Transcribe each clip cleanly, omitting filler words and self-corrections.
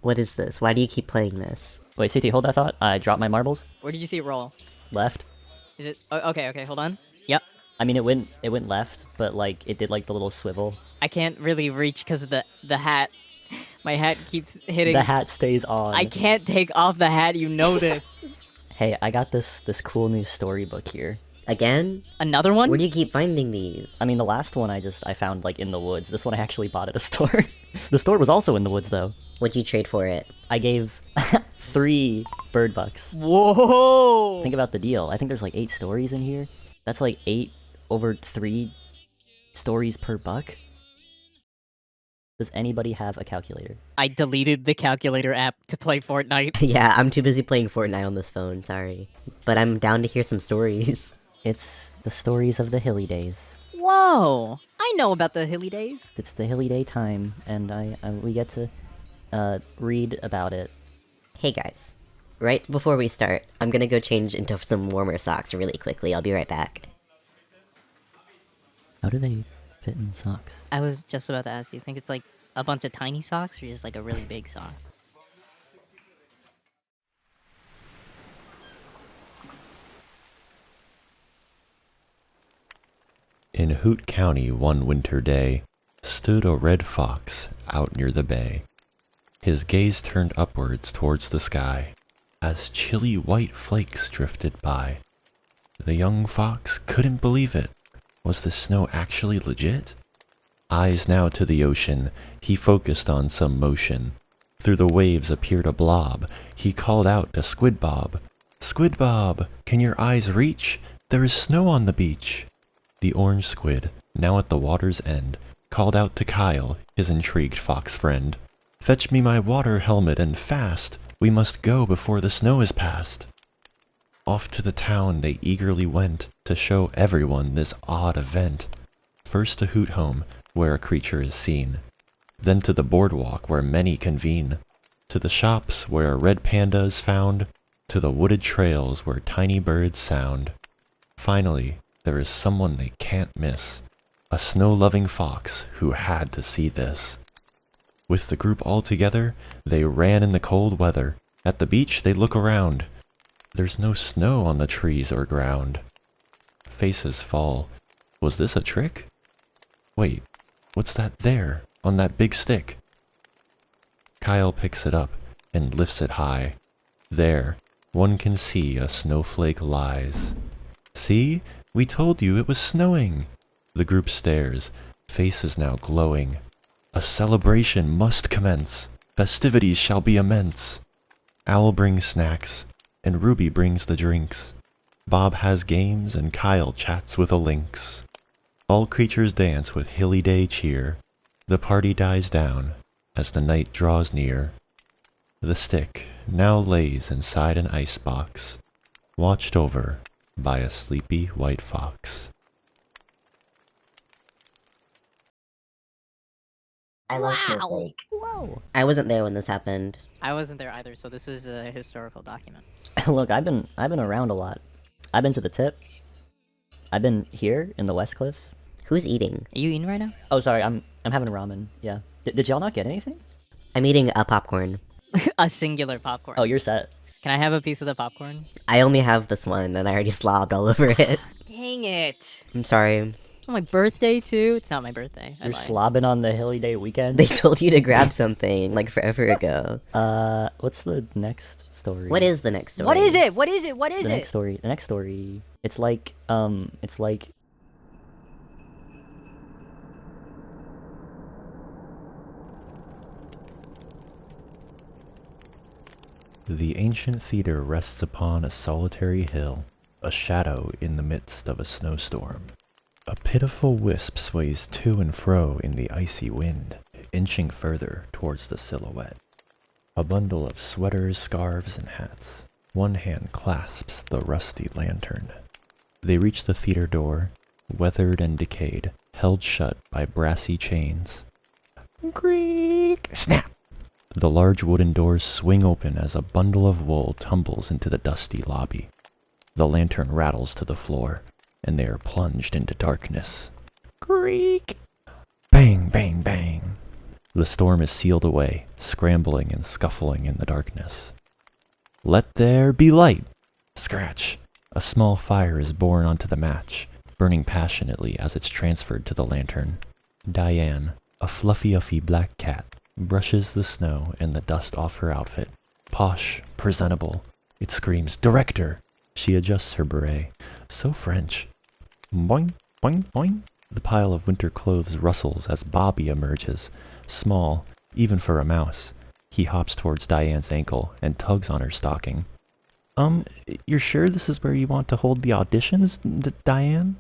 What is this? Why do you keep playing this? Wait, CT, hold that thought. I dropped my marbles. Where did you see it roll? Left. Is it? Oh, okay, hold on. Yep. I mean, it went left, but like it did like the little swivel. I can't really reach because of the hat. My hat keeps hitting. The hat stays on. I can't take off the hat. You know this. Hey, I got this cool new storybook here. Again? Another one? Where do you keep finding these? I mean, the last one I found like in the woods. This one I actually bought at a store. The store was also in the woods though. What'd you trade for it? I gave 3 bird bucks. Whoa! Think about the deal. I think there's like 8 stories in here. That's like 8 over 3 stories per buck. Does anybody have a calculator? I deleted the calculator app to play Fortnite. Yeah, I'm too busy playing Fortnite on this phone, sorry. But I'm down to hear some stories. It's the stories of the Hillydays. Whoa! I know about the Hillydays. It's the Hillyday time, and we get to read about it. Hey guys, right before we start, I'm gonna go change into some warmer socks really quickly. I'll be right back. How do they fit in socks? I was just about to ask, do you think it's like a bunch of tiny socks or just like a really big sock? In Hoot County one winter day, stood a red fox out near the bay. His gaze turned upwards towards the sky, as chilly white flakes drifted by. The young fox couldn't believe it. Was the snow actually legit? Eyes now to the ocean, he focused on some motion. Through the waves appeared a blob. He called out to Squid Bob, "Squid Bob, can your eyes reach? There is snow on the beach." The orange squid, now at the water's end, called out to Kyle, his intrigued fox friend, "Fetch me my water helmet and fast. We must go before the snow is past." Off to the town they eagerly went to show everyone this odd event. First to Hoot Home, where a creature is seen. Then to the boardwalk where many convene. To the shops where a red panda is found. To the wooded trails where tiny birds sound. Finally, there is someone they can't miss. A snow-loving fox who had to see this. With the group all together, they ran in the cold weather. At the beach they look around. There's no snow on the trees or ground. Faces fall. Was this a trick? Wait, what's that there, on that big stick? Kyle picks it up and lifts it high. There, one can see a snowflake lies. "See? We told you it was snowing." The group stares, faces now glowing. A celebration must commence. Festivities shall be immense. Owl brings snacks, and Ruby brings the drinks. Bob has games, and Kyle chats with a lynx. All creatures dance with Hillyday cheer. The party dies down as the night draws near. The stick now lays inside an icebox, watched over by a sleepy white fox. I love Snowflake. Whoa! I wasn't there when this happened. I wasn't there either, so this is a historical document. Look, I've been around a lot. I've been to the tip. I've been here in the West Cliffs. Who's eating? Are you eating right now? Oh, sorry, I'm having ramen. Yeah. Did y'all not get anything? I'm eating a popcorn. A singular popcorn. Oh, you're set. Can I have a piece of the popcorn? I only have this one, and I already slobbed all over it. Dang it. I'm sorry. It's my birthday too. It's not my birthday. I You're lied. slobbing on the Hillyday weekend? They told you to grab something like forever ago. What's the next story? What is the next story? What is it? What is it? What is the it? next story? The next story. It's like The ancient theater rests upon a solitary hill, a shadow in the midst of a snowstorm. A pitiful wisp sways to and fro in the icy wind, inching further towards the silhouette. A bundle of sweaters, scarves, and hats. One hand clasps the rusty lantern. They reach the theater door, weathered and decayed, held shut by brassy chains. Creak! Snap! The large wooden doors swing open as a bundle of wool tumbles into the dusty lobby. The lantern rattles to the floor, and they are plunged into darkness. Creak! Bang, bang, bang! The storm is sealed away, scrambling and scuffling in the darkness. Let there be light! Scratch! A small fire is borne onto the match, burning passionately as it's transferred to the lantern. Diane, a fluffy black cat, brushes the snow and the dust off her outfit. Posh, presentable. It screams, "Director!" She adjusts her beret. So French. Boing, boing, boing. The pile of winter clothes rustles as Bobby emerges. Small, even for a mouse. He hops towards Diane's ankle and tugs on her stocking. You're sure this is where you want to hold the auditions, Diane?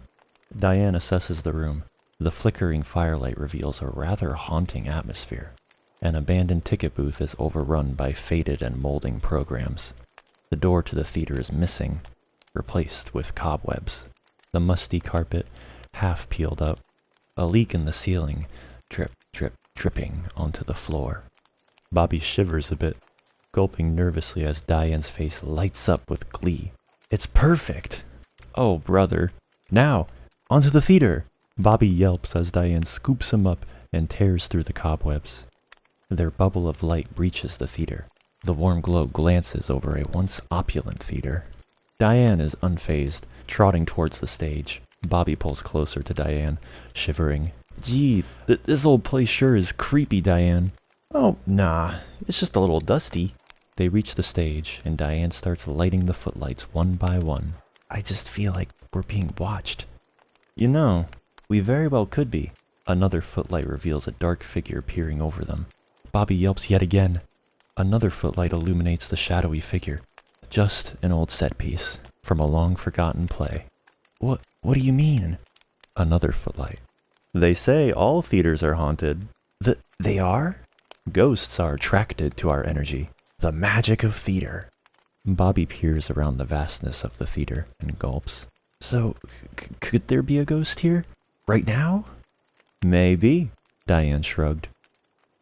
Diane assesses the room. The flickering firelight reveals a rather haunting atmosphere. An abandoned ticket booth is overrun by faded and molding programs. The door to the theater is missing, replaced with cobwebs. The musty carpet, half peeled up. A leak in the ceiling, drip, drip, dripping onto the floor. Bobby shivers a bit, gulping nervously as Diane's face lights up with glee. It's perfect! Oh, brother. Now, onto the theater! Bobby yelps as Diane scoops him up and tears through the cobwebs. Their bubble of light breaches the theater. The warm glow glances over a once opulent theater. Diane is unfazed, trotting towards the stage. Bobby pulls closer to Diane, shivering. Gee, this old place sure is creepy, Diane. Oh, nah, it's just a little dusty. They reach the stage, and Diane starts lighting the footlights one by one. I just feel like we're being watched. You know, we very well could be. Another footlight reveals a dark figure peering over them. Bobby yelps yet again. Another footlight illuminates the shadowy figure. Just an old set piece from a long-forgotten play. What do you mean? Another footlight. They say all theaters are haunted. They are? Ghosts are attracted to our energy. The magic of theater. Bobby peers around the vastness of the theater and gulps. So, could there be a ghost here? Right now? Maybe, Diane shrugged.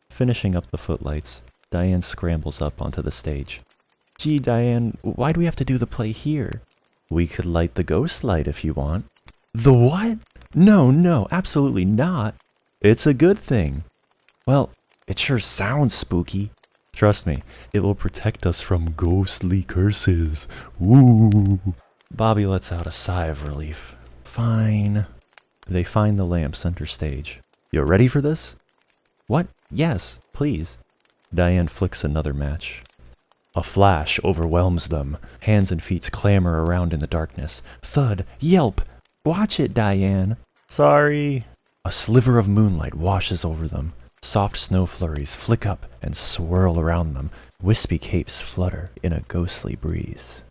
Finishing up the footlights, Diane scrambles up onto the stage. Gee, Diane, why do we have to do the play here? We could light the ghost light if you want. The what? No, absolutely not. It's a good thing. Well, it sure sounds spooky. Trust me, it will protect us from ghostly curses. Woo! Bobby lets out a sigh of relief. Fine. They find the lamp center stage. You ready for this? What? Yes, please. Diane flicks another match. A flash overwhelms them. Hands and feet clamor around in the darkness. Thud, yelp. Watch it, Diane. Sorry. A sliver of moonlight washes over them. Soft snow flurries flick up and swirl around them. Wispy capes flutter in a ghostly breeze.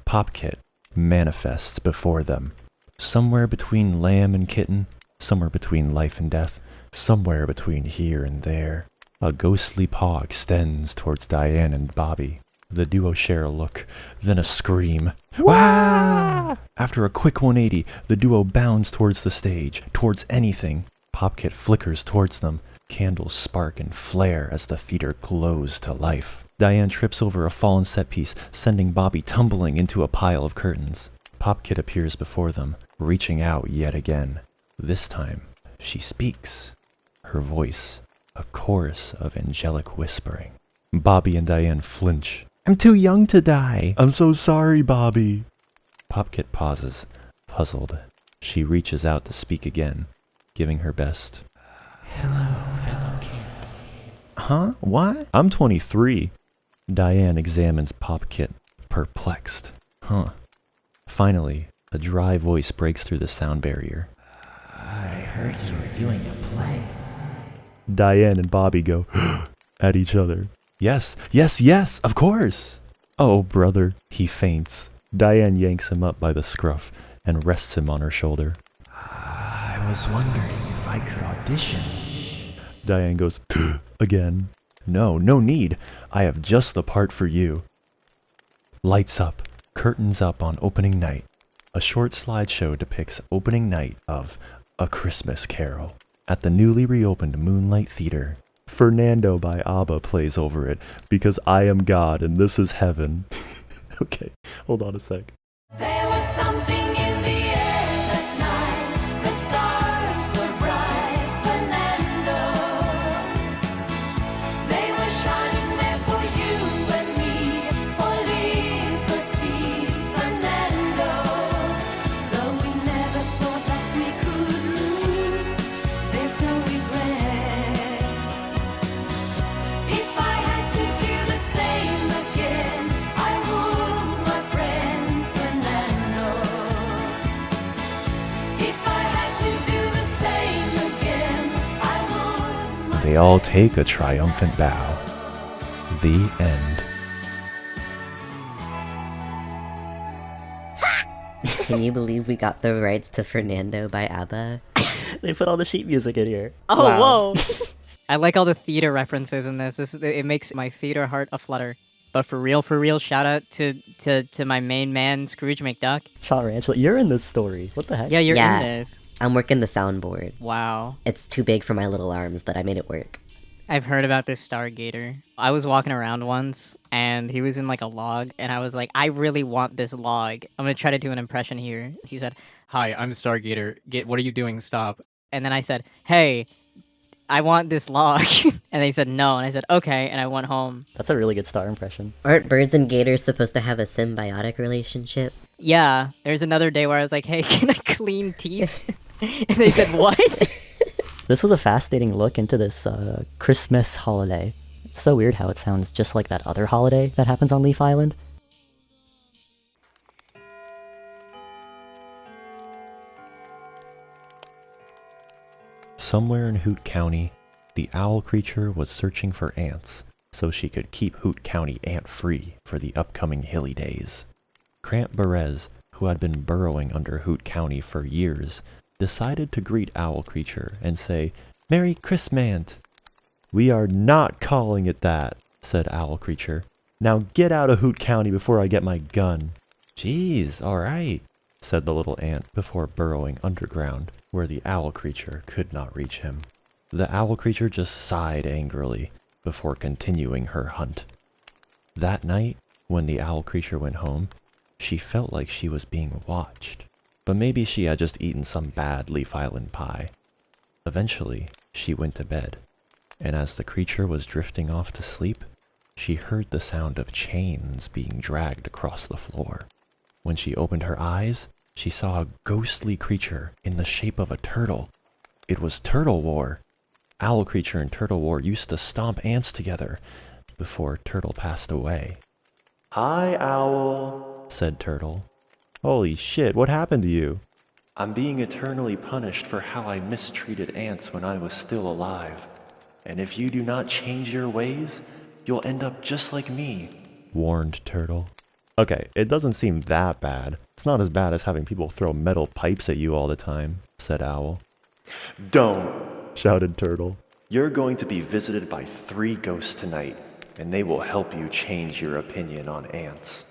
Popkit manifests before them. Somewhere between lamb and kitten, somewhere between life and death, somewhere between here and there. A ghostly paw extends towards Diane and Bobby. The duo share a look, then a scream. Wah! After a quick 180, the duo bounds towards the stage, towards anything. Popkit flickers towards them. Candles spark and flare as the theater glows to life. Diane trips over a fallen set piece, sending Bobby tumbling into a pile of curtains. Popkit appears before them, reaching out yet again. This time, she speaks. Her voice, a chorus of angelic whispering. Bobby and Diane flinch. I'm too young to die. I'm so sorry, Bobby. Popkit pauses, puzzled. She reaches out to speak again, giving her best. Hello, fellow kids. Huh? What? I'm 23. Diane examines Pop Kit, perplexed. Huh. Finally, a dry voice breaks through the sound barrier. I heard you were doing a play. Diane and Bobby go at each other. Yes, yes, yes, of course. Oh, brother. He faints. Diane yanks him up by the scruff and rests him on her shoulder. I was wondering if I could audition. Diane goes again. No need. I have just the part for you. Lights up, curtains up on opening night. A short slideshow depicts opening night of A Christmas Carol at the newly reopened Moonlight Theater. Fernando by ABBA plays over it because I am God and this is heaven. Okay, hold on a sec. There was something in the air that night. The stars were bright, Fernando. They were shining there for you and me, for liberty, Fernando. Though we never thought that we could lose, there's no regret. If I had to do the same again, I would, my friend Fernando. If I had to do the same again, I would, my They all take a triumphant bow. The end. Can you believe we got the rights to Fernando by ABBA? They put all the sheet music in here. Oh, Wow. whoa! I like all the theater references in this. It makes my theater heart aflutter. But for real, shout out to my main man, Scrooge McDuck. Chontrantula, you're in this story. What the heck? Yeah, you're Yeah. in this. I'm working the soundboard. Wow. It's too big for my little arms, but I made it work. I've heard about this Stargator. I was walking around once, and he was in like a log, and I was like, I really want this log. I'm gonna try to do an impression here. He said, "Hi, I'm Stargator. What are you doing? Stop." And then I said, "Hey, I want this log." And they said no, and I said, "Okay," and I went home. That's a really good star impression. Aren't birds and gators supposed to have a symbiotic relationship? Yeah, there's another day where I was like, "Hey, can I clean teeth?" And they said, "What?" This was a fascinating look into this Christmas holiday. It's so weird how it sounds just like that other holiday that happens on Leaf Island. Somewhere in Hoot County, the owl creature was searching for ants so she could keep Hoot County ant-free for the upcoming Hillydays. Crant Berez, who had been burrowing under Hoot County for years, decided to greet Owl Creature and say, "Merry Christmant!" "We are not calling it that," said Owl Creature. "Now get out of Hoot County before I get my gun." "Geez, alright," said the little ant before burrowing underground, where the Owl Creature could not reach him. The Owl Creature just sighed angrily before continuing her hunt. That night, when the Owl Creature went home, she felt like she was being watched. But maybe she had just eaten some bad Leaf Island pie. Eventually, she went to bed, and as the creature was drifting off to sleep, she heard the sound of chains being dragged across the floor. When she opened her eyes, she saw a ghostly creature in the shape of a turtle. It was Turtle War. Owl Creature and Turtle War used to stomp ants together before Turtle passed away. "Hi, Owl," said Turtle. "Holy shit, what happened to you?" "I'm being eternally punished for how I mistreated ants when I was still alive. And if you do not change your ways, you'll end up just like me," warned Turtle. "Okay, it doesn't seem that bad. It's not as bad as having people throw metal pipes at you all the time," said Owl. "Don't," shouted Turtle. "You're going to be visited by 3 ghosts tonight, and they will help you change your opinion on ants."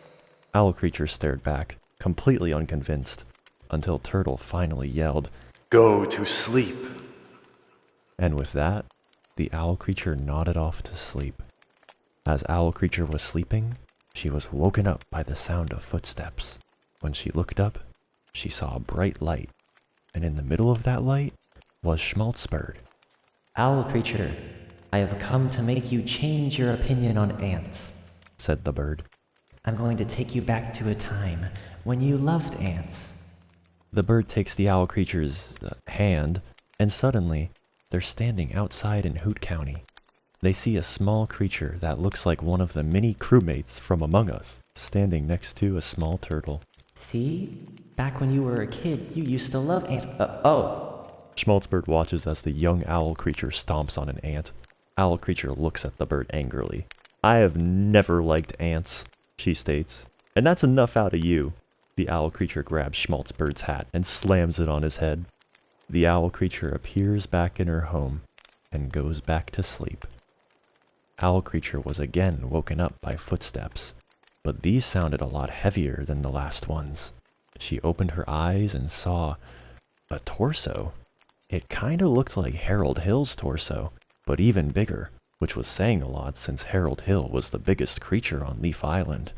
Owl Creature stared back, completely unconvinced, until Turtle finally yelled, "Go to sleep!" And with that, the Owl Creature nodded off to sleep. As Owl Creature was sleeping, she was woken up by the sound of footsteps. When she looked up, she saw a bright light, and in the middle of that light was Schmaltzbird. Owl Creature, I have come to make you change your opinion on ants, said the bird. I'm going to take you back to a time when you loved ants. The bird takes the owl creature's hand, and suddenly, they're standing outside in Hoot County. They see a small creature that looks like one of the mini crewmates from Among Us, standing next to a small turtle. See? Back when you were a kid, you used to love ants. Oh. Schmaltzbird watches as the young owl creature stomps on an ant. Owl creature looks at the bird angrily. I have never liked ants, she states. And that's enough out of you. The owl creature grabs Schmaltzbird's hat and slams it on his head. The owl creature appears back in her home and goes back to sleep. Owl creature was again woken up by footsteps, but these sounded a lot heavier than the last ones. She opened her eyes and saw a torso. It kinda looked like Harold Hill's torso, but even bigger, which was saying a lot since Harold Hill was the biggest creature on Leaf Island.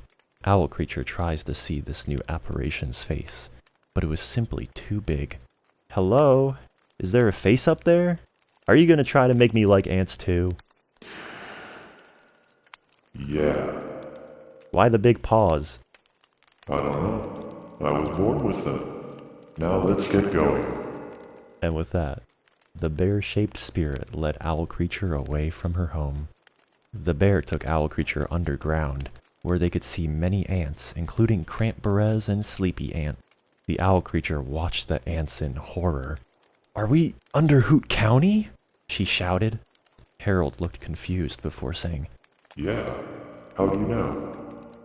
Owl creature tries to see this new apparition's face, but it was simply too big. Hello? Is there a face up there? Are you gonna try to make me like ants too? Yeah, Why the big paws? I don't know. I was born with them. Now let's get going. And with that, the bear-shaped spirit led Owl Creature away from her home. The bear took Owl Creature underground, where they could see many ants, including Crant, Berez, and Sleepy Ant. The Owl Creature watched the ants in horror. Are we under Hoot County? She shouted. Harold looked confused before saying, Yeah, how do you know?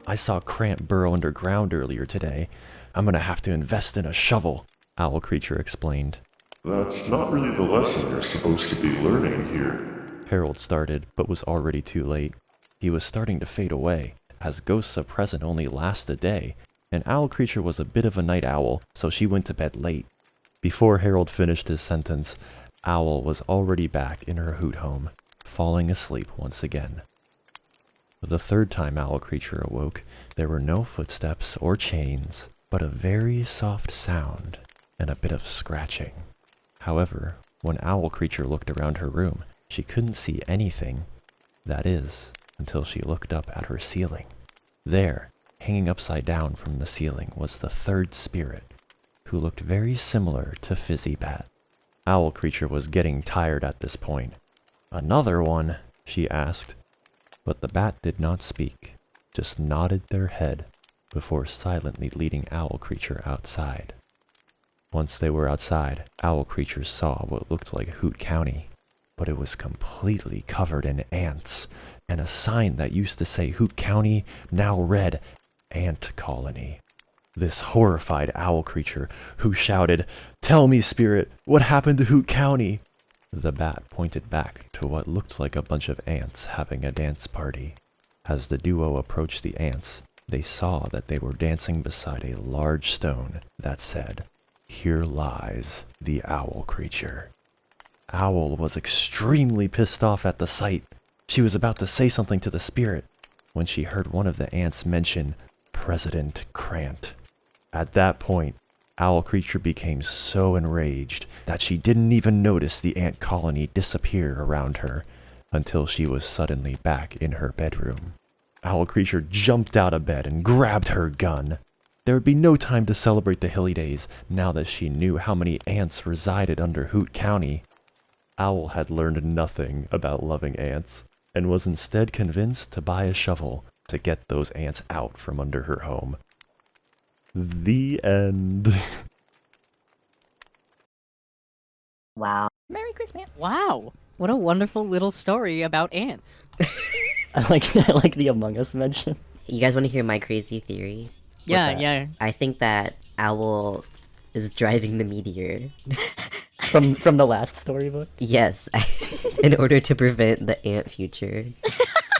I saw Crant burrow underground earlier today. I'm gonna have to invest in a shovel, Owl Creature explained. That's not really the lesson you're supposed to be learning here. Harold started, but was already too late. He was starting to fade away, as ghosts of present only last a day, and Owl Creature was a bit of a night owl, so she went to bed late. Before Harold finished his sentence, Owl was already back in her hoot home, falling asleep once again. The third time Owl Creature awoke, there were no footsteps or chains, but a very soft sound and a bit of scratching. However, when Owl Creature looked around her room, she couldn't see anything. That is, until she looked up at her ceiling. There, hanging upside down from the ceiling, was the third spirit, who looked very similar to Fizzy Bat. Owl Creature was getting tired at this point. Another one? She asked. But the bat did not speak, just nodded their head before silently leading Owl Creature outside. Once they were outside, Owl Creature saw what looked like Hoot County, but it was completely covered in ants, and a sign that used to say Hoot County now read Ant Colony. This horrified Owl Creature, who shouted, "Tell me, spirit, what happened to Hoot County?" The bat pointed back to what looked like a bunch of ants having a dance party. As the duo approached the ants, they saw that they were dancing beside a large stone that said, "Here lies the Owl Creature." Owl was extremely pissed off at the sight. She was about to say something to the spirit when she heard one of the ants mention President Crant. At that point, Owl Creature became so enraged that she didn't even notice the ant colony disappear around her until she was suddenly back in her bedroom. Owl Creature jumped out of bed and grabbed her gun. There would be no time to celebrate the Hillydays now that she knew how many ants resided under Hoot County. Owl had learned nothing about loving ants and was instead convinced to buy a shovel to get those ants out from under her home. The end. Wow. Merry Christmas. Wow. What a wonderful little story about ants. I like the Among Us mention. You guys want to hear my crazy theory? Yeah, that? yeah. I think that Owl is driving the meteor. From the last storybook. Yes, in order to prevent the ant future.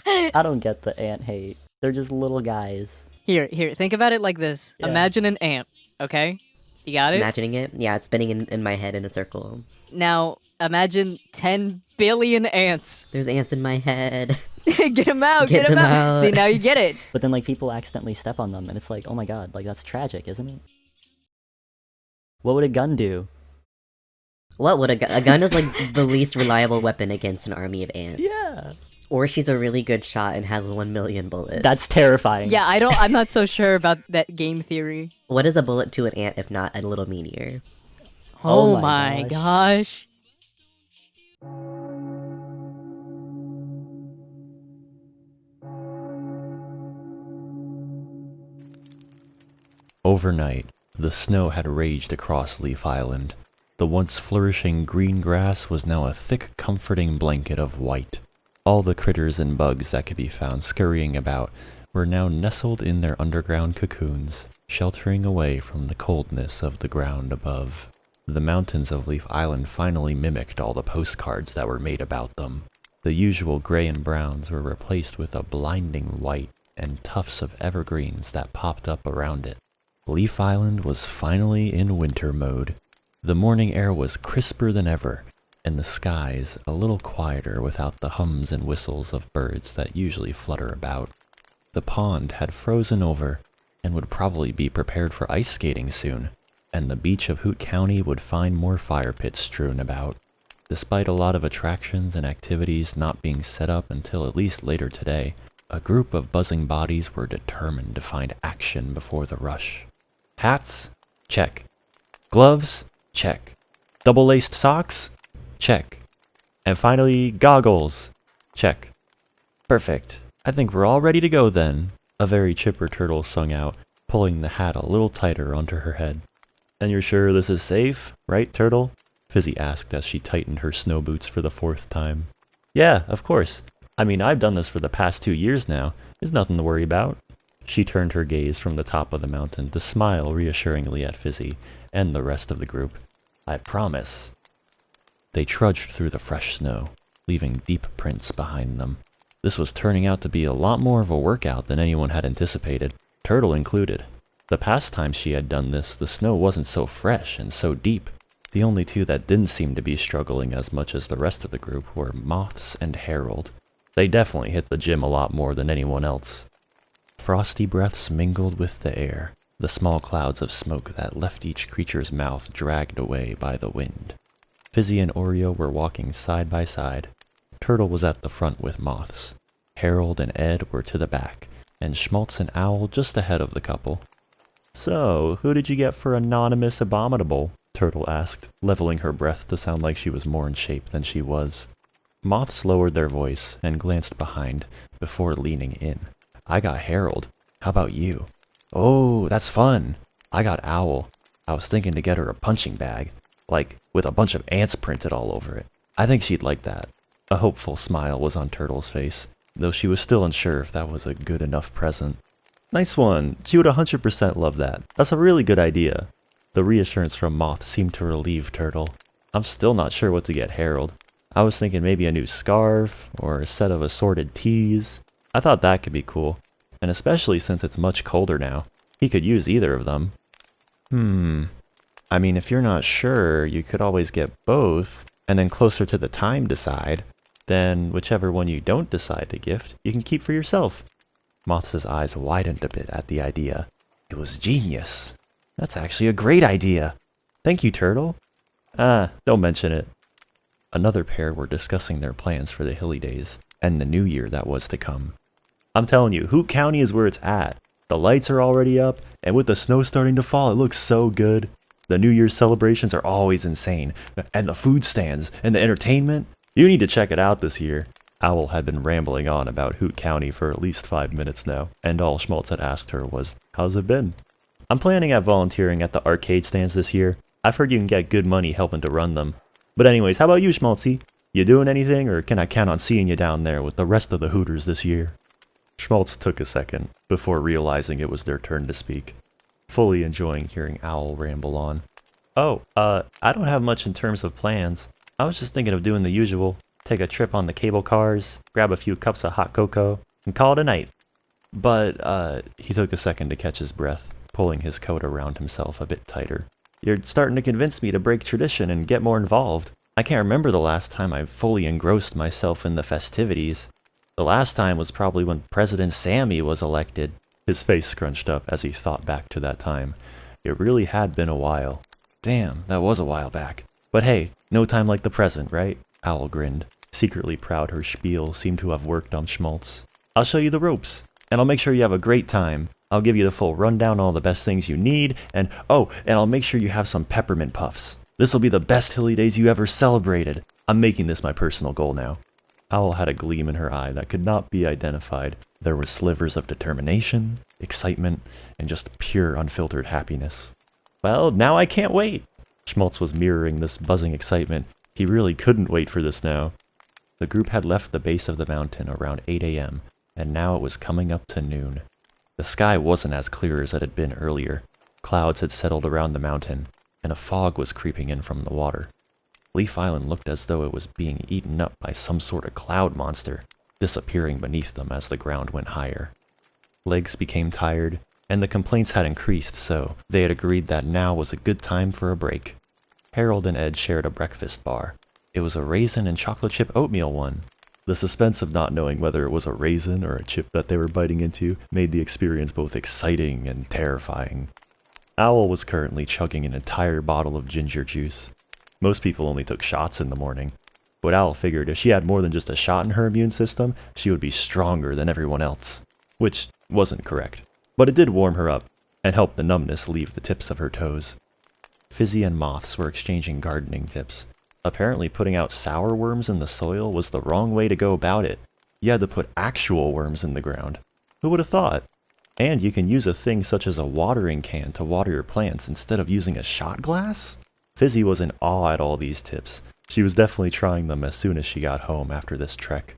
I don't get the ant hate. They're just little guys. Here, think about it like this. Yeah. Imagine an ant, okay? You got it? Imagining it? Yeah, it's spinning in my head in a circle. Now, imagine 10 billion ants. There's ants in my head. Get them out, Get get them them out. out. See, now you get it. But then like people accidentally step on them and it's like, oh my god, like that's tragic, isn't it? What would a gun do? What would a gun is like the least reliable weapon against an army of ants. Yeah. Or she's a really good shot and has 1 million bullets. That's terrifying. Yeah, I'm not so sure about that game theory. What is a bullet to an ant if not a little meteor? Oh Oh my my gosh. Overnight, the snow had raged across Leaf Island. The once flourishing green grass was now a thick, comforting blanket of white. All the critters and bugs that could be found scurrying about were now nestled in their underground cocoons, sheltering away from the coldness of the ground above. The mountains of Leaf Island finally mimicked all the postcards that were made about them. The usual gray and browns were replaced with a blinding white and tufts of evergreens that popped up around it. Leaf Island was finally in winter mode. The morning air was crisper than ever, and the skies a little quieter without the hums and whistles of birds that usually flutter about. The pond had frozen over and would probably be prepared for ice skating soon, and the beach of Hoot County would find more fire pits strewn about. Despite a lot of attractions and activities not being set up until at least later today, a group of buzzing bodies were determined to find action before the rush. Hats? Check. Gloves? Check. Double-laced socks? Check. And finally, goggles? Check. Perfect. I think we're all ready to go then, a very chipper turtle sung out, pulling the hat a little tighter onto her head. And you're sure this is safe, right, Turtle? Fizzy asked as she tightened her snow boots for the 4th time. Yeah, of course. I mean, I've done this for the past 2 years now. There's nothing to worry about. She turned her gaze from the top of the mountain to smile reassuringly at Fizzy and the rest of the group. I promise. They trudged through the fresh snow, leaving deep prints behind them. This was turning out to be a lot more of a workout than anyone had anticipated, Turtle included. The past time she had done this, the snow wasn't so fresh and so deep. The only two that didn't seem to be struggling as much as the rest of the group were Moths and Harold. They definitely hit the gym a lot more than anyone else. Frosty breaths mingled with the air, the small clouds of smoke that left each creature's mouth dragged away by the wind. Fizzy and Oreo were walking side by side. Turtle was at the front with Moths. Harold and Ed were to the back, and Schmaltz and Owl just ahead of the couple. So, who did you get for Anonymous Abominable? Turtle asked, leveling her breath to sound like she was more in shape than she was. Moths lowered their voice and glanced behind before leaning in. I got Harold. How about you? Oh, that's fun. I got Owl. I was thinking to get her a punching bag, like with a bunch of ants printed all over it. I think she'd like that. A hopeful smile was on Turtle's face, though she was still unsure if that was a good enough present. Nice one. She would 100% love that. That's a really good idea. The reassurance from Moth seemed to relieve Turtle. I'm still not sure what to get Harold. I was thinking maybe a new scarf, or a set of assorted tees. I thought that could be cool, and especially since it's much colder now. He could use either of them. I mean, if you're not sure, you could always get both, and then closer to the time decide. Then, whichever one you don't decide to gift, you can keep for yourself. Moth's eyes widened a bit at the idea. It was genius. That's actually a great idea. Thank you, Turtle. Don't mention it. Another pair were discussing their plans for the Hillydays, and the new year that was to come. I'm telling you, Hoot County is where it's at. The lights are already up, and with the snow starting to fall, it looks so good. The New Year's celebrations are always insane, and the food stands, and the entertainment. You need to check it out this year. Owl had been rambling on about Hoot County for at least 5 minutes now, and all Schmaltz had asked her was, how's it been? I'm planning at volunteering at the arcade stands this year. I've heard you can get good money helping to run them. But anyways, how about you, Schmaltzy? You doing anything, or can I count on seeing you down there with the rest of the Hooters this year? Schmaltz took a second, before realizing it was their turn to speak, fully enjoying hearing Owl ramble on. Oh, I don't have much in terms of plans. I was just thinking of doing the usual. Take a trip on the cable cars, grab a few cups of hot cocoa, and call it a night. But, he took a second to catch his breath, pulling his coat around himself a bit tighter. You're starting to convince me to break tradition and get more involved. I can't remember the last time I fully engrossed myself in the festivities. The last time was probably when President Sammy was elected. His face scrunched up as he thought back to that time. It really had been a while. Damn, that was a while back. But hey, no time like the present, right? Owl grinned, Secretly proud her spiel seemed to have worked on Schmaltz. I'll show you the ropes, and I'll make sure you have a great time. I'll give you the full rundown on all the best things you need, and I'll make sure you have some peppermint puffs. This'll be the best Hillydays you ever celebrated. I'm making this my personal goal now. Owl had a gleam in her eye that could not be identified. There were slivers of determination, excitement, and just pure unfiltered happiness. Well, now I can't wait! Schmaltz was mirroring this buzzing excitement. He really couldn't wait for this now. The group had left the base of the mountain around 8 a.m., and now it was coming up to noon. The sky wasn't as clear as it had been earlier. Clouds had settled around the mountain, and a fog was creeping in from the water. Leaf Island looked as though it was being eaten up by some sort of cloud monster, disappearing beneath them as the ground went higher. Legs became tired, and the complaints had increased, so they had agreed that now was a good time for a break. Harold and Ed shared a breakfast bar. It was a raisin and chocolate chip oatmeal one. The suspense of not knowing whether it was a raisin or a chip that they were biting into made the experience both exciting and terrifying. Owl was currently chugging an entire bottle of ginger juice. Most people only took shots in the morning, but Owl figured if she had more than just a shot in her immune system, she would be stronger than everyone else. Which wasn't correct, but it did warm her up and help the numbness leave the tips of her toes. Fizzy and Moths were exchanging gardening tips. Apparently putting out sour worms in the soil was the wrong way to go about it. You had to put actual worms in the ground. Who would have thought? And you can use a thing such as a watering can to water your plants instead of using a shot glass? Fizzy was in awe at all these tips. She was definitely trying them as soon as she got home after this trek.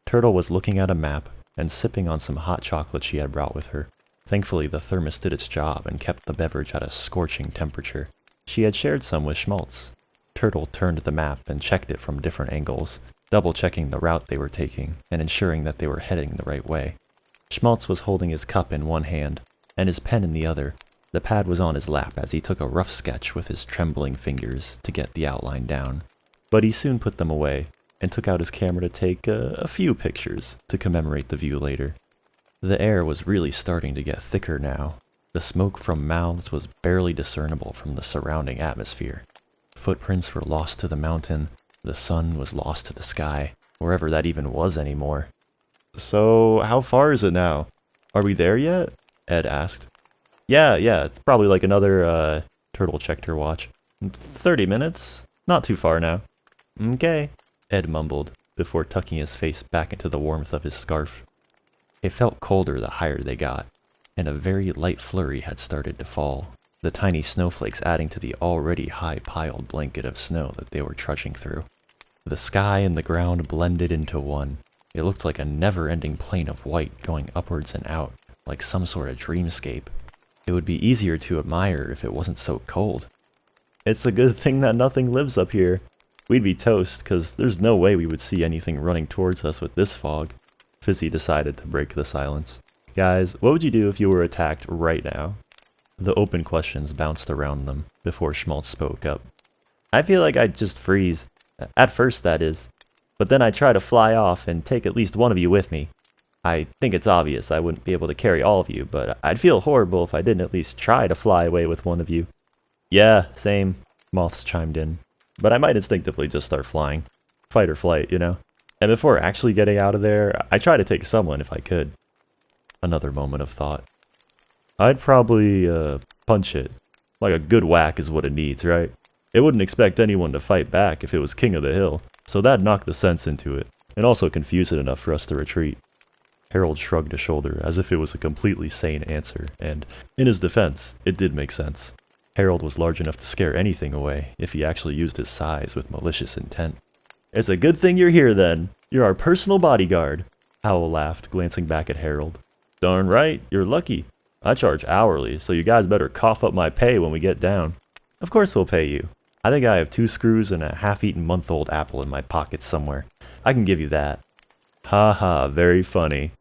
Turtle was looking at a map and sipping on some hot chocolate she had brought with her. Thankfully, the thermos did its job and kept the beverage at a scorching temperature. She had shared some with Schmaltz. Turtle turned the map and checked it from different angles, double-checking the route they were taking and ensuring that they were heading the right way. Schmaltz was holding his cup in one hand and his pen in the other. The pad was on his lap as he took a rough sketch with his trembling fingers to get the outline down. But he soon put them away and took out his camera to take a few pictures to commemorate the view later. The air was really starting to get thicker now. The smoke from mouths was barely discernible from the surrounding atmosphere. Footprints were lost to the mountain. The sun was lost to the sky, wherever that even was anymore. So, how far is it now? Are we there yet? Ed asked. Yeah, it's probably like another, Turtle checked her watch. 30 minutes? Not too far now. Okay, Ed mumbled, before tucking his face back into the warmth of his scarf. It felt colder the higher they got, and a very light flurry had started to fall, the tiny snowflakes adding to the already high-piled blanket of snow that they were trudging through. The sky and the ground blended into one. It looked like a never-ending plane of white going upwards and out, like some sort of dreamscape. It would be easier to admire if it wasn't so cold. It's a good thing that nothing lives up here. We'd be toast, 'cause there's no way we would see anything running towards us with this fog. Fizzy decided to break the silence. Guys, what would you do if you were attacked right now? The open questions bounced around them before Schmaltz spoke up. I feel like I'd just freeze. At first, that is. But then I'd try to fly off and take at least one of you with me. I think it's obvious I wouldn't be able to carry all of you, but I'd feel horrible if I didn't at least try to fly away with one of you. Yeah, same, Moths chimed in. But I might instinctively just start flying. Fight or flight, you know? And before actually getting out of there, I try to take someone if I could. Another moment of thought. I'd probably, punch it. Like a good whack is what it needs, right? It wouldn't expect anyone to fight back if it was king of the hill, so that'd knock the sense into it, and also confuse it enough for us to retreat. Harold shrugged a shoulder as if it was a completely sane answer, and, in his defense, it did make sense. Harold was large enough to scare anything away if he actually used his size with malicious intent. It's a good thing you're here then. You're our personal bodyguard. Owl laughed, glancing back at Harold. Darn right, you're lucky. I charge hourly, so you guys better cough up my pay when we get down. Of course we'll pay you. I think I have 2 screws and a half-eaten month-old apple in my pocket somewhere. I can give you that. Ha ha, very funny.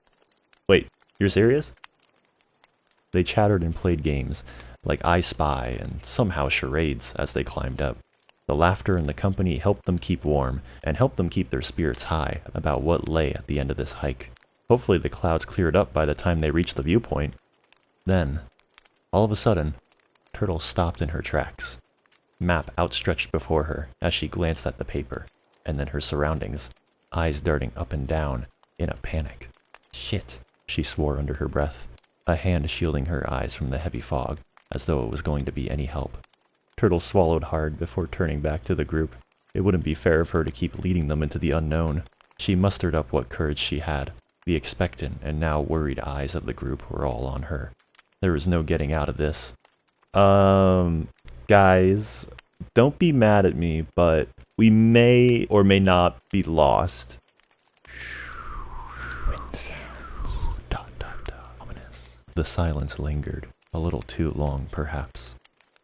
Wait, you're serious? They chattered and played games, like I Spy and somehow charades as they climbed up. The laughter and the company helped them keep warm, and helped them keep their spirits high about what lay at the end of this hike. Hopefully the clouds cleared up by the time they reached the viewpoint. Then, all of a sudden, Turtle stopped in her tracks. Map outstretched before her as she glanced at the paper, and then her surroundings. eyes darting up and down in a panic. Shit, she swore under her breath, a hand shielding her eyes from the heavy fog, as though it was going to be any help. Turtle swallowed hard before turning back to the group. It wouldn't be fair of her to keep leading them into the unknown. She mustered up what courage she had. The expectant and now worried eyes of the group were all on her. There was no getting out of this. Guys, don't be mad at me, but we may or may not be lost. Wind sounds. Dot, dot, dot. Ominous. The silence lingered. A little too long, perhaps.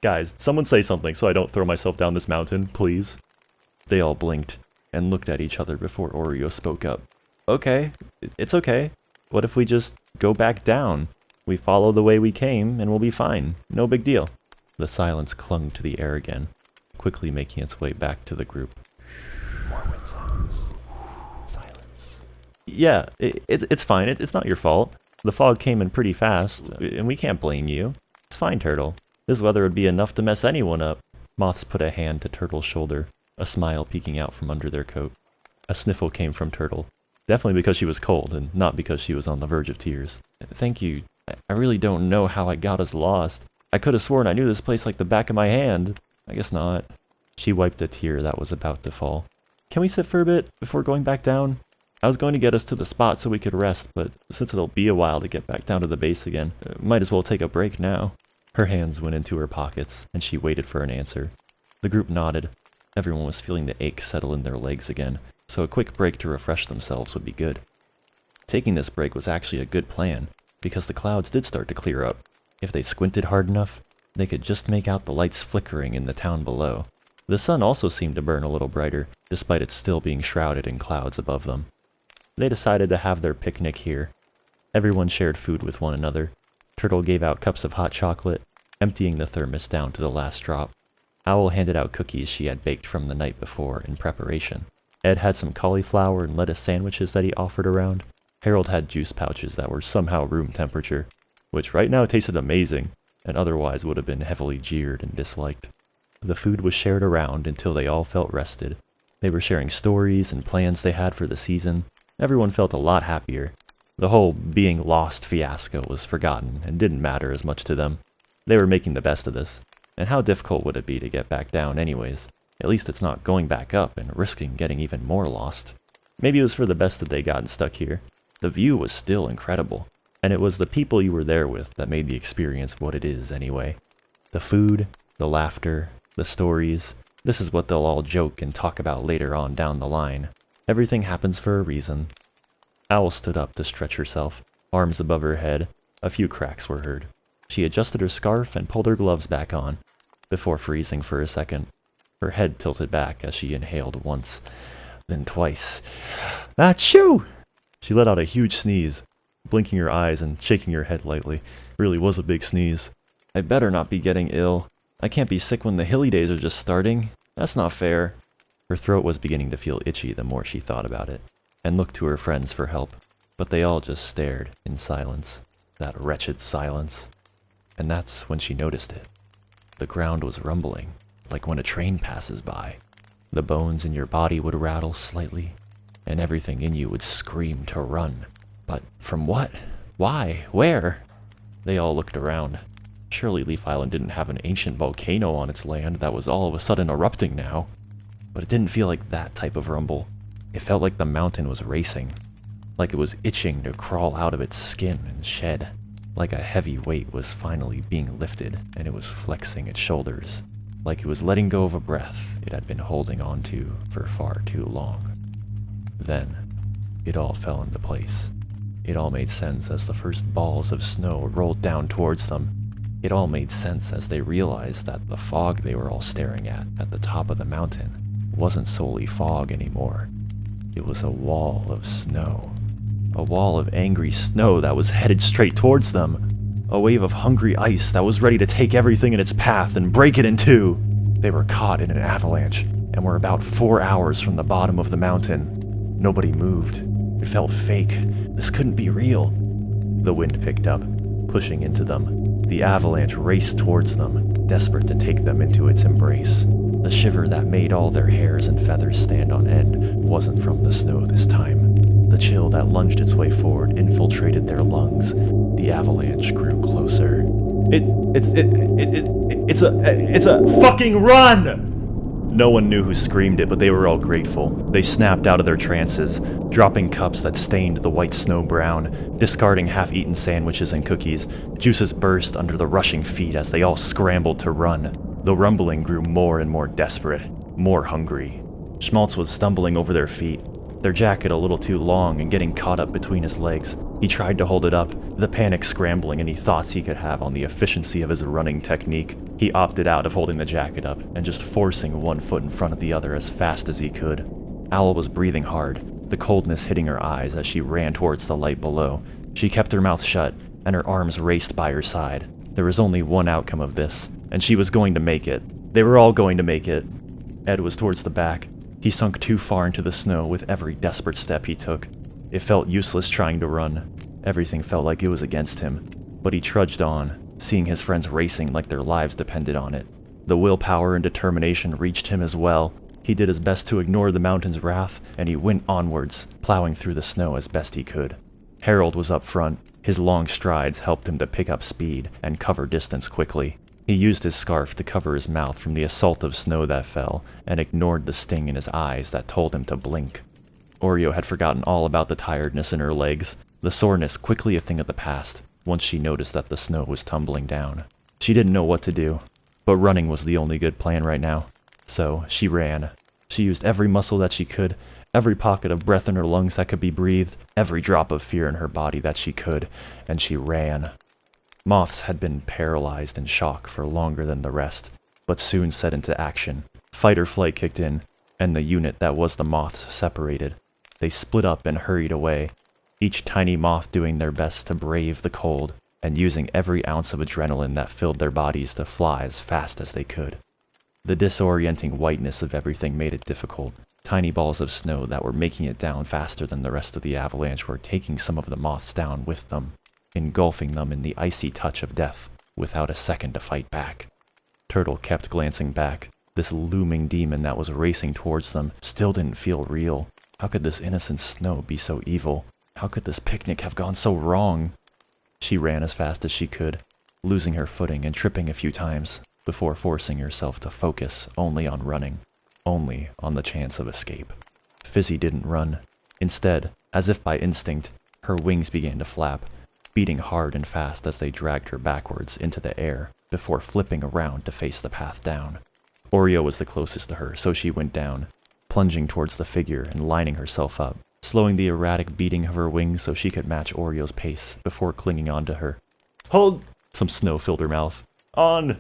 Guys, someone say something so I don't throw myself down this mountain, please. They all blinked and looked at each other before Oreo spoke up. Okay, it's okay. What if we just go back down? We follow the way we came and we'll be fine. No big deal. The silence clung to the air again, quickly making its way back to the group. More wind sounds. Silence. Yeah, it's fine. It's not your fault. The fog came in pretty fast, and we can't blame you. It's fine, Turtle. This weather would be enough to mess anyone up. Moths put a hand to Turtle's shoulder, a smile peeking out from under their coat. A sniffle came from Turtle, definitely because she was cold and not because she was on the verge of tears. Thank you. I really don't know how I got us lost. I could have sworn I knew this place like the back of my hand. I guess not. She wiped a tear that was about to fall. Can we sit for a bit before going back down? I was going to get us to the spot so we could rest, but since it'll be a while to get back down to the base again, might as well take a break now. Her hands went into her pockets, and she waited for an answer. The group nodded. Everyone was feeling the ache settle in their legs again, so a quick break to refresh themselves would be good. Taking this break was actually a good plan, because the clouds did start to clear up. If they squinted hard enough, they could just make out the lights flickering in the town below. The sun also seemed to burn a little brighter, despite it still being shrouded in clouds above them. They decided to have their picnic here. Everyone shared food with one another. Turtle gave out cups of hot chocolate, emptying the thermos down to the last drop. Owl handed out cookies she had baked from the night before in preparation. Ed had some cauliflower and lettuce sandwiches that he offered around. Harold had juice pouches that were somehow room temperature, which right now tasted amazing, and otherwise would have been heavily jeered and disliked. The food was shared around until they all felt rested. They were sharing stories and plans they had for the season. Everyone felt a lot happier. The whole being lost fiasco was forgotten and didn't matter as much to them. They were making the best of this, and how difficult would it be to get back down anyways? At least it's not going back up and risking getting even more lost. Maybe it was for the best that they gotten stuck here. The view was still incredible, and it was the people you were there with that made the experience what it is anyway. The food, the laughter, the stories, this is what they'll all joke and talk about later on down the line. Everything happens for a reason. Owl stood up to stretch herself, arms above her head. A few cracks were heard. She adjusted her scarf and pulled her gloves back on, before freezing for a second. Her head tilted back as she inhaled once, then twice. Achoo! She let out a huge sneeze, blinking her eyes and shaking her head lightly. Really was a big sneeze. I better not be getting ill. I can't be sick when the Hillydays are just starting. That's not fair. Her throat was beginning to feel itchy the more she thought about it, and looked to her friends for help, but they all just stared in silence. That wretched silence. And that's when she noticed it. The ground was rumbling, like when a train passes by. The bones in your body would rattle slightly, and everything in you would scream to run. But from what? Why? Where? They all looked around. Surely Leaf Island didn't have an ancient volcano on its land that was all of a sudden erupting now. But it didn't feel like that type of rumble. It felt like the mountain was racing, like it was itching to crawl out of its skin and shed, like a heavy weight was finally being lifted and it was flexing its shoulders, like it was letting go of a breath it had been holding on to for far too long. Then, it all fell into place. It all made sense as the first balls of snow rolled down towards them. It all made sense as they realized that the fog they were all staring at the top of the mountain, wasn't solely fog anymore. It was a wall of snow. A wall of angry snow that was headed straight towards them. A wave of hungry ice that was ready to take everything in its path and break it in two. They were caught in an avalanche and were about 4 hours from the bottom of the mountain. Nobody moved. It felt fake. This couldn't be real. The wind picked up, pushing into them. The avalanche raced towards them, desperate to take them into its embrace. The shiver that made all their hairs and feathers stand on end wasn't from the snow this time. The chill that lunged its way forward infiltrated their lungs. The avalanche grew closer. It's a fucking run! No one knew who screamed it, but they were all grateful. They snapped out of their trances, dropping cups that stained the white snow brown, discarding half-eaten sandwiches and cookies. Juices burst under the rushing feet as they all scrambled to run. The rumbling grew more and more desperate, more hungry. Schmaltz was stumbling over their feet, their jacket a little too long and getting caught up between his legs. He tried to hold it up, the panic scrambling any thoughts he could have on the efficiency of his running technique. He opted out of holding the jacket up and just forcing one foot in front of the other as fast as he could. Owl was breathing hard, the coldness hitting her eyes as she ran towards the light below. She kept her mouth shut, and her arms raced by her side. There was only one outcome of this, and she was going to make it. They were all going to make it. Ed was towards the back. He sunk too far into the snow with every desperate step he took. It felt useless trying to run. Everything felt like it was against him. But he trudged on, seeing his friends racing like their lives depended on it. The willpower and determination reached him as well. He did his best to ignore the mountain's wrath, and he went onwards, plowing through the snow as best he could. Harold was up front. His long strides helped him to pick up speed and cover distance quickly. He used his scarf to cover his mouth from the assault of snow that fell, and ignored the sting in his eyes that told him to blink. Oreo had forgotten all about the tiredness in her legs, the soreness quickly a thing of the past, once she noticed that the snow was tumbling down. She didn't know what to do, but running was the only good plan right now. So she ran. She used every muscle that she could, every pocket of breath in her lungs that could be breathed, every drop of fear in her body that she could, and she ran. Moths had been paralyzed in shock for longer than the rest, but soon set into action. Fight or flight kicked in, and the unit that was the moths separated. They split up and hurried away, each tiny moth doing their best to brave the cold, and using every ounce of adrenaline that filled their bodies to fly as fast as they could. The disorienting whiteness of everything made it difficult. Tiny balls of snow that were making it down faster than the rest of the avalanche were taking some of the moths down with them, engulfing them in the icy touch of death, without a second to fight back. Turtle kept glancing back. This looming demon that was racing towards them still didn't feel real. How could this innocent snow be so evil? How could this picnic have gone so wrong? She ran as fast as she could, losing her footing and tripping a few times, before forcing herself to focus only on running, only on the chance of escape. Fizzy didn't run. Instead, as if by instinct, her wings began to flap, beating hard and fast as they dragged her backwards into the air before flipping around to face the path down. Oreo was the closest to her, so she went down, plunging towards the figure and lining herself up, slowing the erratic beating of her wings so she could match Oreo's pace before clinging onto her. "Hold!" Some snow filled her mouth. "On!"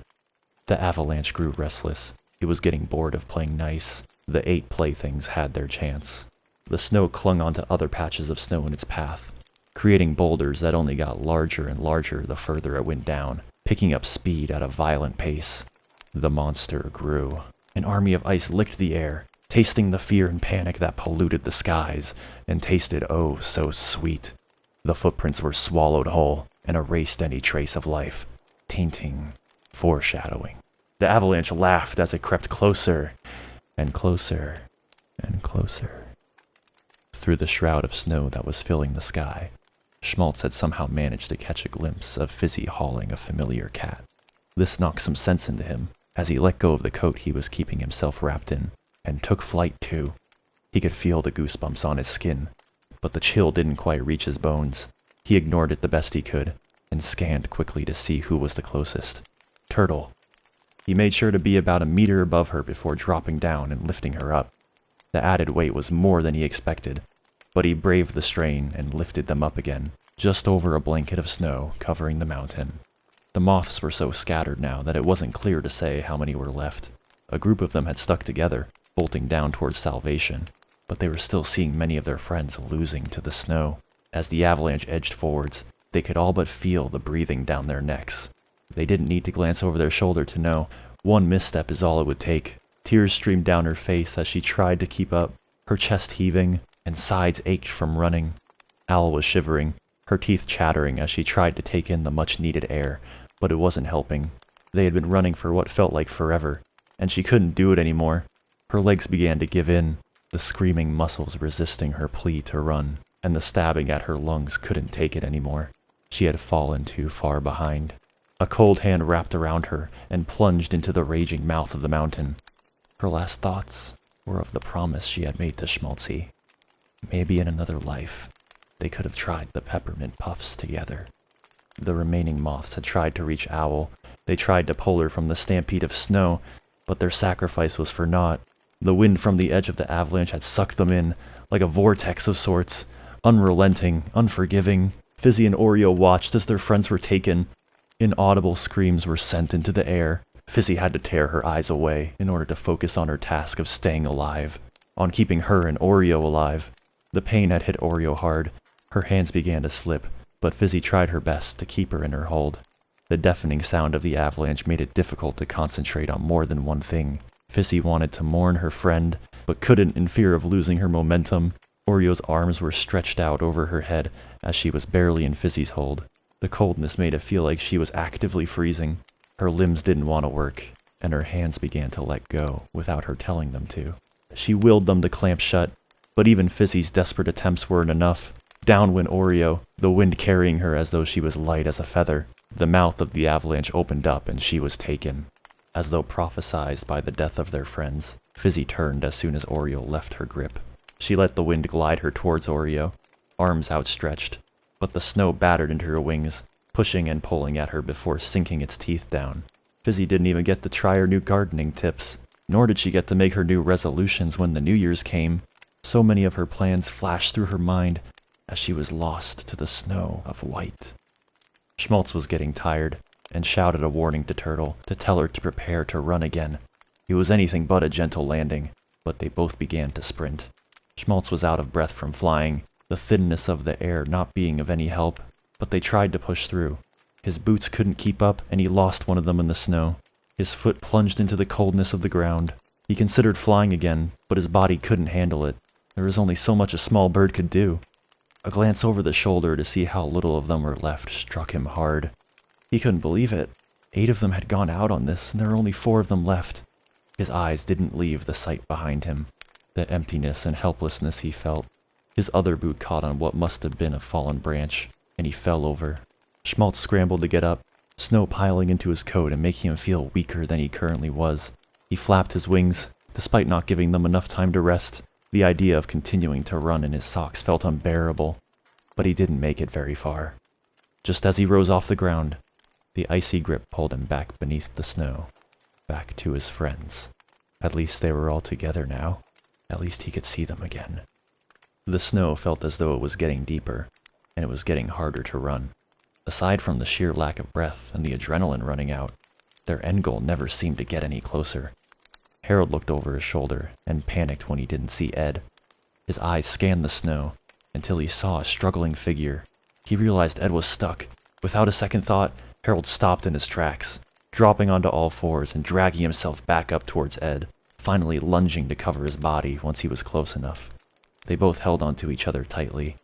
The avalanche grew restless. It was getting bored of playing nice. The 8 playthings had their chance. The snow clung onto other patches of snow in its path, creating boulders that only got larger and larger the further it went down, picking up speed at a violent pace. The monster grew. An army of ice licked the air, tasting the fear and panic that polluted the skies, and tasted oh so sweet. The footprints were swallowed whole and erased any trace of life, tainting, foreshadowing. The avalanche laughed as it crept closer, and closer, and closer. Through the shroud of snow that was filling the sky, Schmaltz had somehow managed to catch a glimpse of Fizzy hauling a familiar cat. This knocked some sense into him, as he let go of the coat he was keeping himself wrapped in, and took flight too. He could feel the goosebumps on his skin, but the chill didn't quite reach his bones. He ignored it the best he could, and scanned quickly to see who was the closest. Turtle. He made sure to be about a meter above her before dropping down and lifting her up. The added weight was more than he expected, but he braved the strain and lifted them up again, just over a blanket of snow covering the mountain. The moths were so scattered now that it wasn't clear to say how many were left. A group of them had stuck together, bolting down towards salvation, but they were still seeing many of their friends losing to the snow. As the avalanche edged forwards, they could all but feel the breathing down their necks. They didn't need to glance over their shoulder to know. One misstep is all it would take. Tears streamed down her face as she tried to keep up, her chest heaving, and sides ached from running. Owl was shivering, her teeth chattering as she tried to take in the much-needed air, but it wasn't helping. They had been running for what felt like forever, and she couldn't do it anymore. Her legs began to give in, the screaming muscles resisting her plea to run, and the stabbing at her lungs couldn't take it anymore. She had fallen too far behind. A cold hand wrapped around her and plunged into the raging mouth of the mountain. Her last thoughts were of the promise she had made to Schmaltzy. Maybe in another life, they could have tried the peppermint puffs together. The remaining moths had tried to reach Owl. They tried to pull her from the stampede of snow, but their sacrifice was for naught. The wind from the edge of the avalanche had sucked them in, like a vortex of sorts, unrelenting, unforgiving. Fizzy and Oreo watched as their friends were taken. Inaudible screams were sent into the air. Fizzy had to tear her eyes away in order to focus on her task of staying alive, on keeping her and Oreo alive. The pain had hit Oreo hard. Her hands began to slip, but Fizzy tried her best to keep her in her hold. The deafening sound of the avalanche made it difficult to concentrate on more than one thing. Fizzy wanted to mourn her friend, but couldn't in fear of losing her momentum. Oreo's arms were stretched out over her head as she was barely in Fizzy's hold. The coldness made it feel like she was actively freezing. Her limbs didn't want to work, and her hands began to let go without her telling them to. She willed them to clamp shut, but even Fizzy's desperate attempts weren't enough. Down went Oreo, the wind carrying her as though she was light as a feather. The mouth of the avalanche opened up and she was taken. As though prophesied by the death of their friends, Fizzy turned as soon as Oreo left her grip. She let the wind glide her towards Oreo, arms outstretched, but the snow battered into her wings, pushing and pulling at her before sinking its teeth down. Fizzy didn't even get to try her new gardening tips, nor did she get to make her new resolutions when the New Year's came. So many of her plans flashed through her mind as she was lost to the snow of white. Schmaltz was getting tired, and shouted a warning to Turtle to tell her to prepare to run again. It was anything but a gentle landing, but they both began to sprint. Schmaltz was out of breath from flying, the thinness of the air not being of any help, but they tried to push through. His boots couldn't keep up, and he lost one of them in the snow. His foot plunged into the coldness of the ground. He considered flying again, but his body couldn't handle it. There was only so much a small bird could do. A glance over the shoulder to see how little of them were left struck him hard. He couldn't believe it. 8 of them had gone out on this, and there were only 4 of them left. His eyes didn't leave the sight behind him, the emptiness and helplessness he felt. His other boot caught on what must have been a fallen branch, and he fell over. Schmaltz scrambled to get up, snow piling into his coat and making him feel weaker than he currently was. He flapped his wings, despite not giving them enough time to rest. The idea of continuing to run in his socks felt unbearable, but he didn't make it very far. Just as he rose off the ground, the icy grip pulled him back beneath the snow, back to his friends. At least they were all together now. At least he could see them again. The snow felt as though it was getting deeper, and it was getting harder to run. Aside from the sheer lack of breath and the adrenaline running out, their end goal never seemed to get any closer. Harold looked over his shoulder and panicked when he didn't see Ed. His eyes scanned the snow until he saw a struggling figure. He realized Ed was stuck. Without a second thought, Harold stopped in his tracks, dropping onto all fours and dragging himself back up towards Ed, finally lunging to cover his body once he was close enough. They both held onto each other tightly,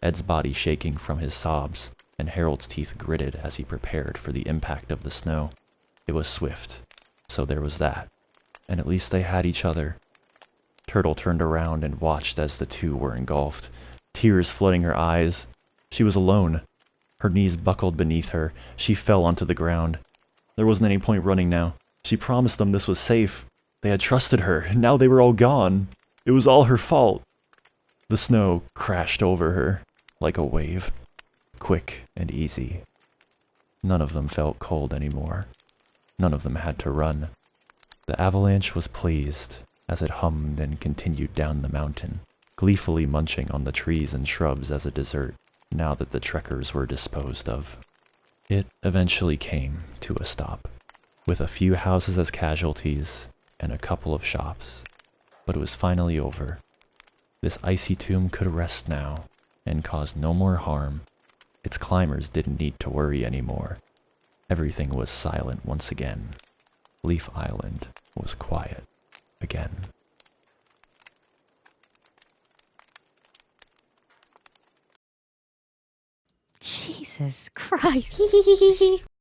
Ed's body shaking from his sobs, and Harold's teeth gritted as he prepared for the impact of the snow. It was swift, so there was that. And at least they had each other. Turtle turned around and watched as the two were engulfed, tears flooding her eyes. She was alone. Her knees buckled beneath her. She fell onto the ground. There wasn't any point running now. She promised them this was safe. They had trusted her, and now they were all gone. It was all her fault. The snow crashed over her like a wave, quick and easy. None of them felt cold anymore. None of them had to run. The avalanche was pleased as it hummed and continued down the mountain, gleefully munching on the trees and shrubs as a dessert, now that the trekkers were disposed of. It eventually came to a stop, with a few houses as casualties and a couple of shops. But it was finally over. This icy tomb could rest now and cause no more harm. Its climbers didn't need to worry anymore. Everything was silent once again. Leaf Island was quiet again. Jesus Christ.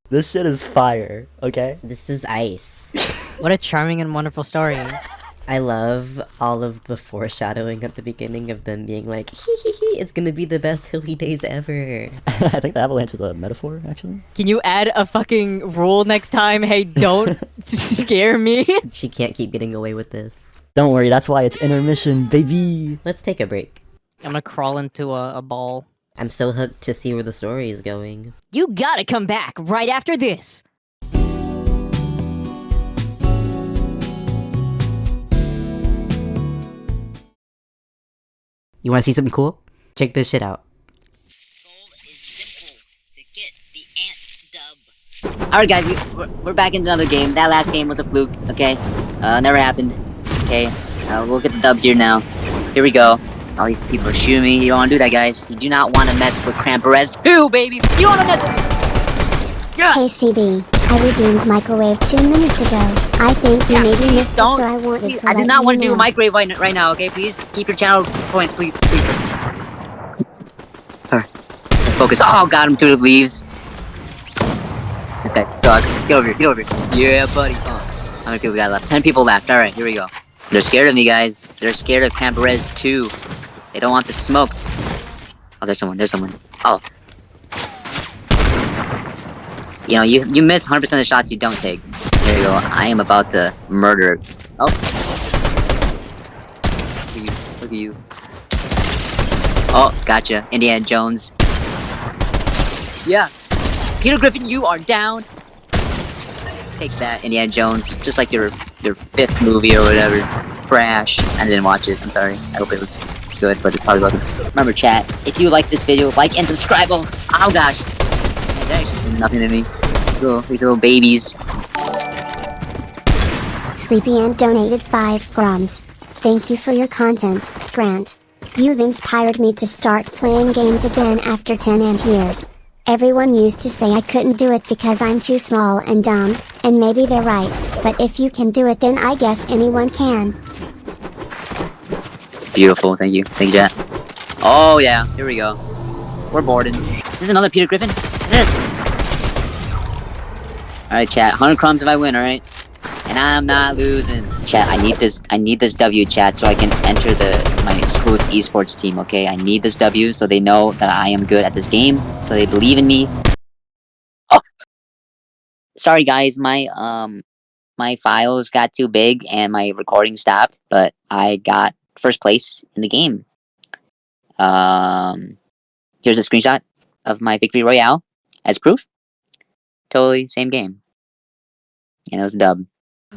This shit is fire, okay? This is ice. What a charming and wonderful story. I love all of the foreshadowing at the beginning of them being like, hee hee hee, it's gonna be the best Hillydays ever. I think the avalanche is a metaphor, actually. Can you add a fucking rule next time? Hey, don't scare me. She can't keep getting away with this. Don't worry, that's why it's intermission, baby. Let's take a break. I'm gonna crawl into a ball. I'm so hooked to see where the story is going. You gotta come back right after this. You wanna see something cool? Check this shit out. Is simple to get the ant dub. Alright guys, we're back in another game. That last game was a fluke, okay? Never happened. Okay, we'll get the dub here now. Here we go. All these people are shooting me. You don't want to do that, guys. You do not want to mess with Crant Berez 2, baby! You don't want to mess with me! Yeah! Hey CB, I redeemed microwave 2 minutes ago. I think you maybe missed it, so I wanted please, to I do let not you want to do know. a microwave right now, okay? Please keep your channel points, please. Alright. Focus. Oh, got him through the leaves. This guy sucks. Get over here, get over here. Yeah, buddy. Oh, how many people we got left? 10 people left. Alright, here we go. They're scared of me, guys. They're scared of Crant Berez 2. They don't want the smoke. Oh, there's someone. Oh. You know, you miss 100% of the shots you don't take. Here we go. I am about to murder. Oh. Look at you. Oh, gotcha. Indiana Jones. Yeah. Peter Griffin, you are down. Take that, Indiana Jones. Just like your 5th movie or whatever. Trash. I didn't watch it. I'm sorry. I hope it was good, but it probably wasn't. Remember, chat, if you like this video, like and subscribe. Oh gosh. Man, that actually did nothing to me. These little babies. Sleepy Ant donated 5 grams. Thank you for your content, Grant. You've inspired me to start playing games again after 10 ant years. Everyone used to say I couldn't do it because I'm too small and dumb, and maybe they're right, but if you can do it then I guess anyone can. Beautiful, thank you, chat. Oh yeah, here we go. We're boarding. Is this another Peter Griffin? It is. Alright, chat, 100 crumbs if I win, alright? And I'm not losing. Chat, I need this W, chat, so I can enter my school's esports team, okay? I need this W so they know that I am good at this game, so they believe in me. Oh! Sorry guys, my files got too big and my recording stopped, but I got first place in the game. Here's a screenshot of my victory royale as proof. Totally same game. And it was a dub.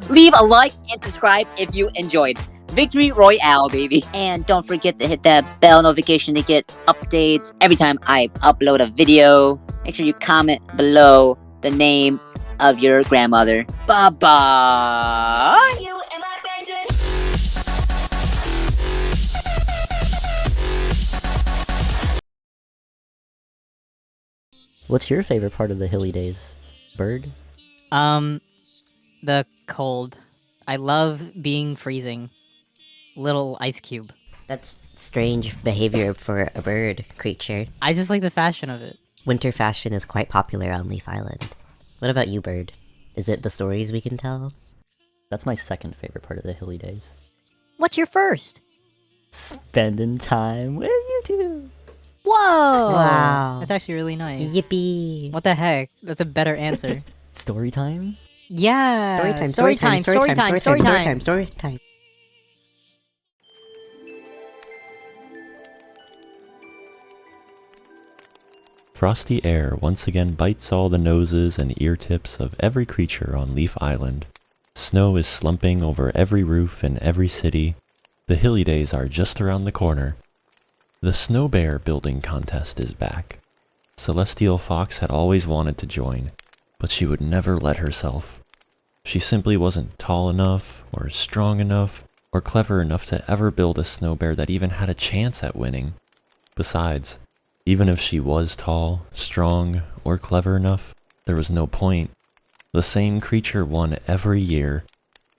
Leave a like and subscribe if you enjoyed. Victory Royale, baby. And don't forget to hit that bell notification to get updates every time I upload a video. Make sure you comment below the name of your grandmother. Bye-bye! You and my present. What's your favorite part of the Hillydays? Bird? The cold. I love being freezing. Little ice cube. That's strange behavior for a bird creature. I just like the fashion of it. Winter fashion is quite popular on Leaf Island. What about you, Bird? Is it the stories we can tell? That's my second favorite part of the Hillydays. What's your first? Spending time with you two. Whoa! Wow. That's actually really nice. Yippee! What the heck? That's a better answer. Story time? Yeah. Story time. Frosty air once again bites all the noses and ear tips of every creature on Leaf Island. Snow is slumping over every roof in every city. The Hillydays are just around the corner. The Snow Bear building contest is back. Celestial Fox had always wanted to join, but she would never let herself. She simply wasn't tall enough, or strong enough, or clever enough to ever build a snow bear that even had a chance at winning. Besides, even if she was tall, strong, or clever enough, there was no point. The same creature won every year.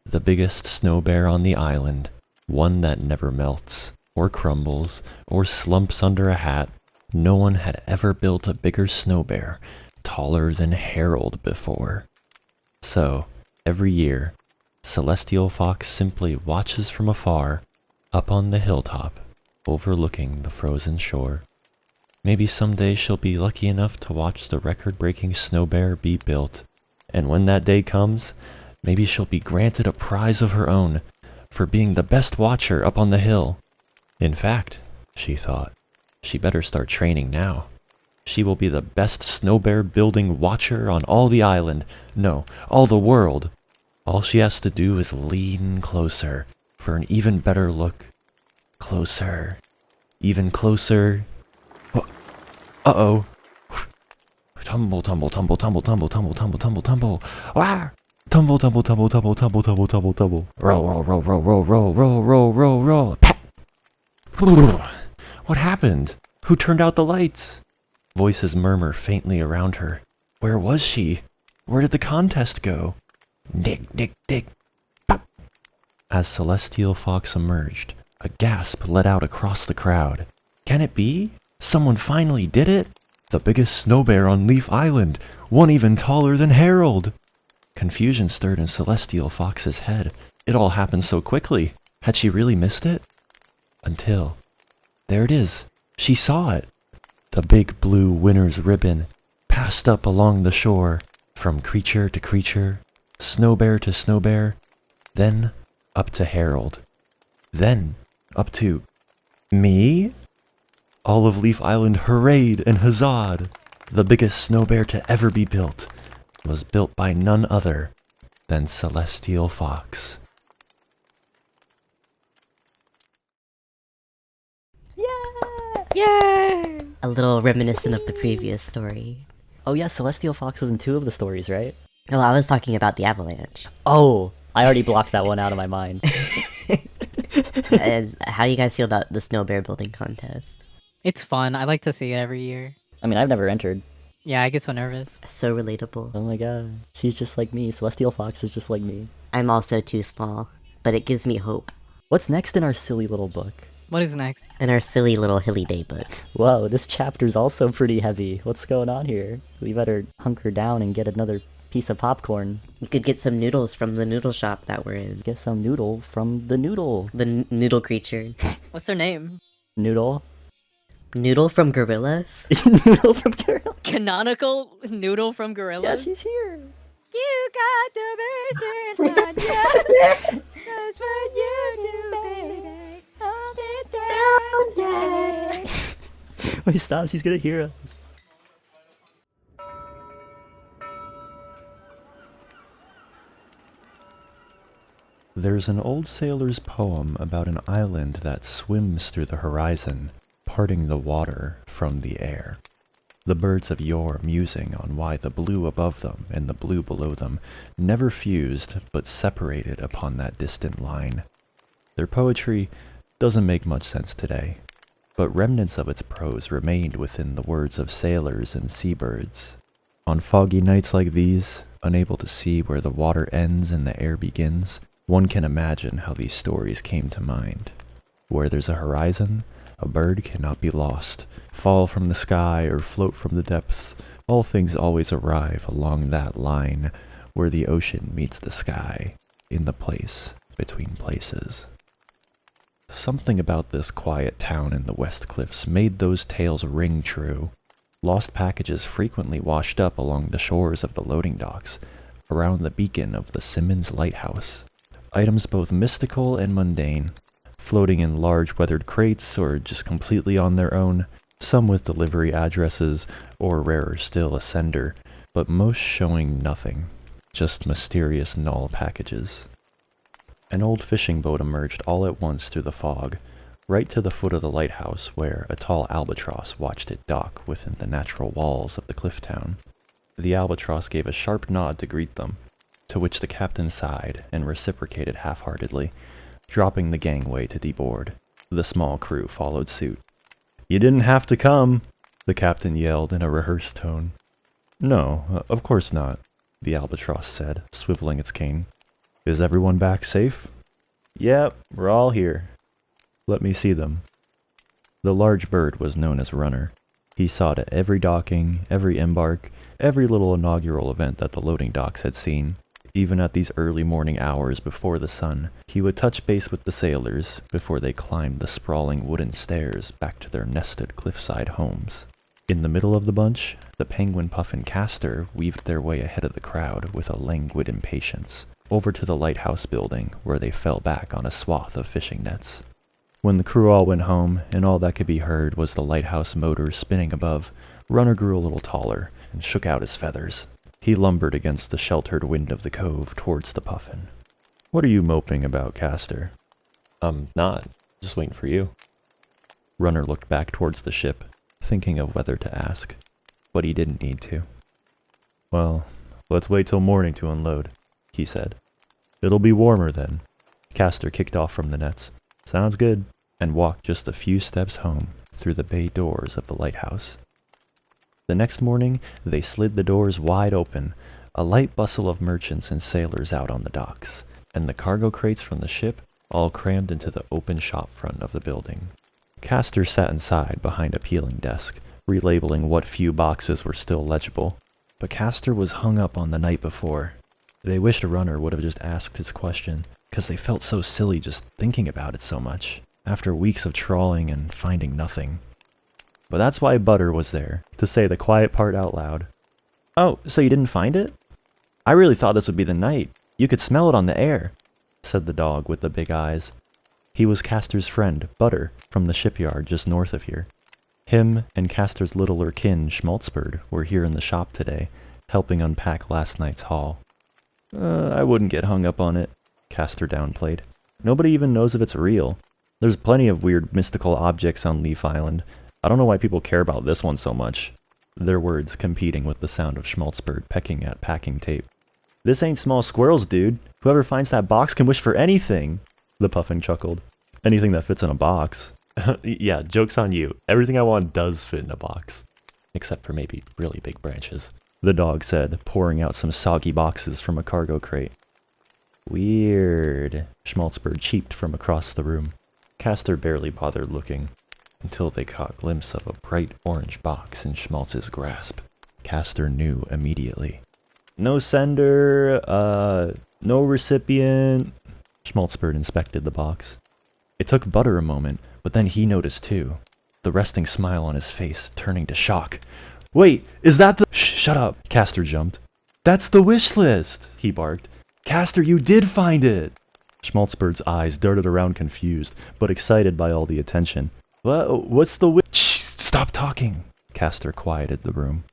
The biggest snow bear on the island. One that never melts, or crumbles, or slumps under a hat. No one had ever built a bigger snow bear, taller than Harold before. So, every year, Celestial Fox simply watches from afar, up on the hilltop, overlooking the frozen shore. Maybe someday she'll be lucky enough to watch the record-breaking snow bear be built, and when that day comes, maybe she'll be granted a prize of her own for being the best watcher up on the hill. In fact, she thought, she better start training now. She will be the best snow bear building watcher on all the island, no, all the world. All she has to do is lean closer for an even better look. Closer, even closer. Uh-oh. Tumble, tumble, tumble, tumble, tumble, tumble, tumble, tumble, tumble. Ah! Tumble, tumble, tumble, tumble, tumble, tumble, tumble, tumble. Roll, roll, roll, roll, roll, roll, roll, roll, roll, roll. Pat! What happened? Who turned out the lights? Voices murmur faintly around her. Where was she? Where did the contest go? Dig, dig, dig. Pop! As Celestial Fox emerged, a gasp let out across the crowd. Can it be? Someone finally did it? The biggest snow bear on Leaf Island, one even taller than Harold. Confusion stirred in Celestial Fox's head. It all happened so quickly. Had she really missed it? Until, there it is. She saw it. The big blue winner's ribbon passed up along the shore, from creature to creature, snow bear to snow bear, then up to Harold, then up to me? All of Leaf Island hurrayed and huzzahed. The biggest snow bear to ever be built was built by none other than Celestial Fox. Yay! A little reminiscent of the previous story. Oh yeah, Celestial Fox was in 2 of the stories, right? Well, I was talking about the avalanche. Oh, I already blocked that one out of my mind. How do you guys feel about the snow bear building contest? It's fun. I like to see it every year. I mean, I've never entered. Yeah, I get so nervous. So relatable. Oh my god, she's just like me. Celestial Fox is just like me. I'm also too small, but it gives me hope. What's next in our silly little book? What is next? In our silly little Hillyday book. Whoa, this chapter's also pretty heavy. What's going on here? We better hunker down and get another piece of popcorn. You could get some noodles from the noodle shop that we're in. Get some noodle from the noodle. The noodle creature. What's their name? Noodle? Noodle from Gorillas? Noodle from Gorilla. Canonical Noodle from Gorilla? Yeah, she's here. You got the basin on you. That's what you do, baby. Hold it down, yeah. Wait, stop, she's gonna hear us. There's an old sailor's poem about an island that swims through the horizon, parting the water from the air. The birds of yore musing on why the blue above them and the blue below them never fused but separated upon that distant line. Their poetry doesn't make much sense today, but remnants of its prose remained within the words of sailors and seabirds. On foggy nights like these, unable to see where the water ends and the air begins, one can imagine how these stories came to mind. Where there's a horizon, a bird cannot be lost, fall from the sky or float from the depths. All things always arrive along that line where the ocean meets the sky, in the place between places. Something about this quiet town in the West Cliffs made those tales ring true. Lost packages frequently washed up along the shores of the loading docks, around the beacon of the Simmons Lighthouse. Items both mystical and mundane, floating in large weathered crates or just completely on their own, some with delivery addresses, or rarer still a sender, but most showing nothing, just mysterious null packages. An old fishing boat emerged all at once through the fog, right to the foot of the lighthouse where a tall albatross watched it dock within the natural walls of the cliff town. The albatross gave a sharp nod to greet them, to which the captain sighed and reciprocated half-heartedly, dropping the gangway to deboard. The small crew followed suit. "You didn't have to come," the captain yelled in a rehearsed tone. "No, of course not," the albatross said, swiveling its cane. "Is everyone back safe?" "Yep, we're all here." "Let me see them." The large bird was known as Runner. He saw to every docking, every embark, every little inaugural event that the loading docks had seen. Even at these early morning hours before the sun, he would touch base with the sailors before they climbed the sprawling wooden stairs back to their nested cliffside homes. In the middle of the bunch, the penguin Puff and Castor weaved their way ahead of the crowd with a languid impatience, over to the lighthouse building where they fell back on a swath of fishing nets. When the crew all went home, and all that could be heard was the lighthouse motor spinning above, Runner grew a little taller and shook out his feathers. He lumbered against the sheltered wind of the cove towards the puffin. "What are you moping about, Castor?" Not. Just waiting for you." Runner looked back towards the ship, thinking of whether to ask, but he didn't need to. "Well, let's wait till morning to unload," he said. "It'll be warmer then." Castor kicked off from the nets. "Sounds good," and walked just a few steps home through the bay doors of the lighthouse. The next morning, they slid the doors wide open, a light bustle of merchants and sailors out on the docks, and the cargo crates from the ship all crammed into the open shop front of the building. Castor sat inside behind a peeling desk, relabeling what few boxes were still legible, but Castor was hung up on the night before. They wished Runner would have just asked his question, because they felt so silly just thinking about it so much, after weeks of trawling and finding nothing. But that's why Butter was there, to say the quiet part out loud. "Oh, so you didn't find it? I really thought this would be the night. You could smell it on the air," said the dog with the big eyes. He was Castor's friend, Butter, from the shipyard just north of here. Him and Castor's littler kin, Schmaltzloop, were here in the shop today, helping unpack last night's haul. I wouldn't get hung up on it," Castor downplayed. "Nobody even knows if it's real. There's plenty of weird mystical objects on Leaf Island. I don't know why people care about this one so much." Their words competing with the sound of Schmaltzloop pecking at packing tape. "This ain't small squirrels, dude. Whoever finds that box can wish for anything," the puffin chuckled. "Anything that fits in a box." "Yeah, joke's on you. Everything I want does fit in a box. Except for maybe really big branches," the dog said, pouring out some soggy boxes from a cargo crate. "Weird," Schmaltzloop cheeped from across the room. Castor barely bothered looking, until they caught a glimpse of a bright orange box in Schmaltz's grasp. Castor knew immediately. "No sender, no recipient." Schmaltzloop inspected the box. It took Butter a moment, but then he noticed too, the resting smile on his face turning to shock. "Wait, is that the— Shut up," Castor jumped. "That's the wish list," he barked. "Castor, you did find it!" Schmaltzloop's eyes darted around confused, but excited by all the attention. What's the wish? Stop talking!" Castor quieted the room.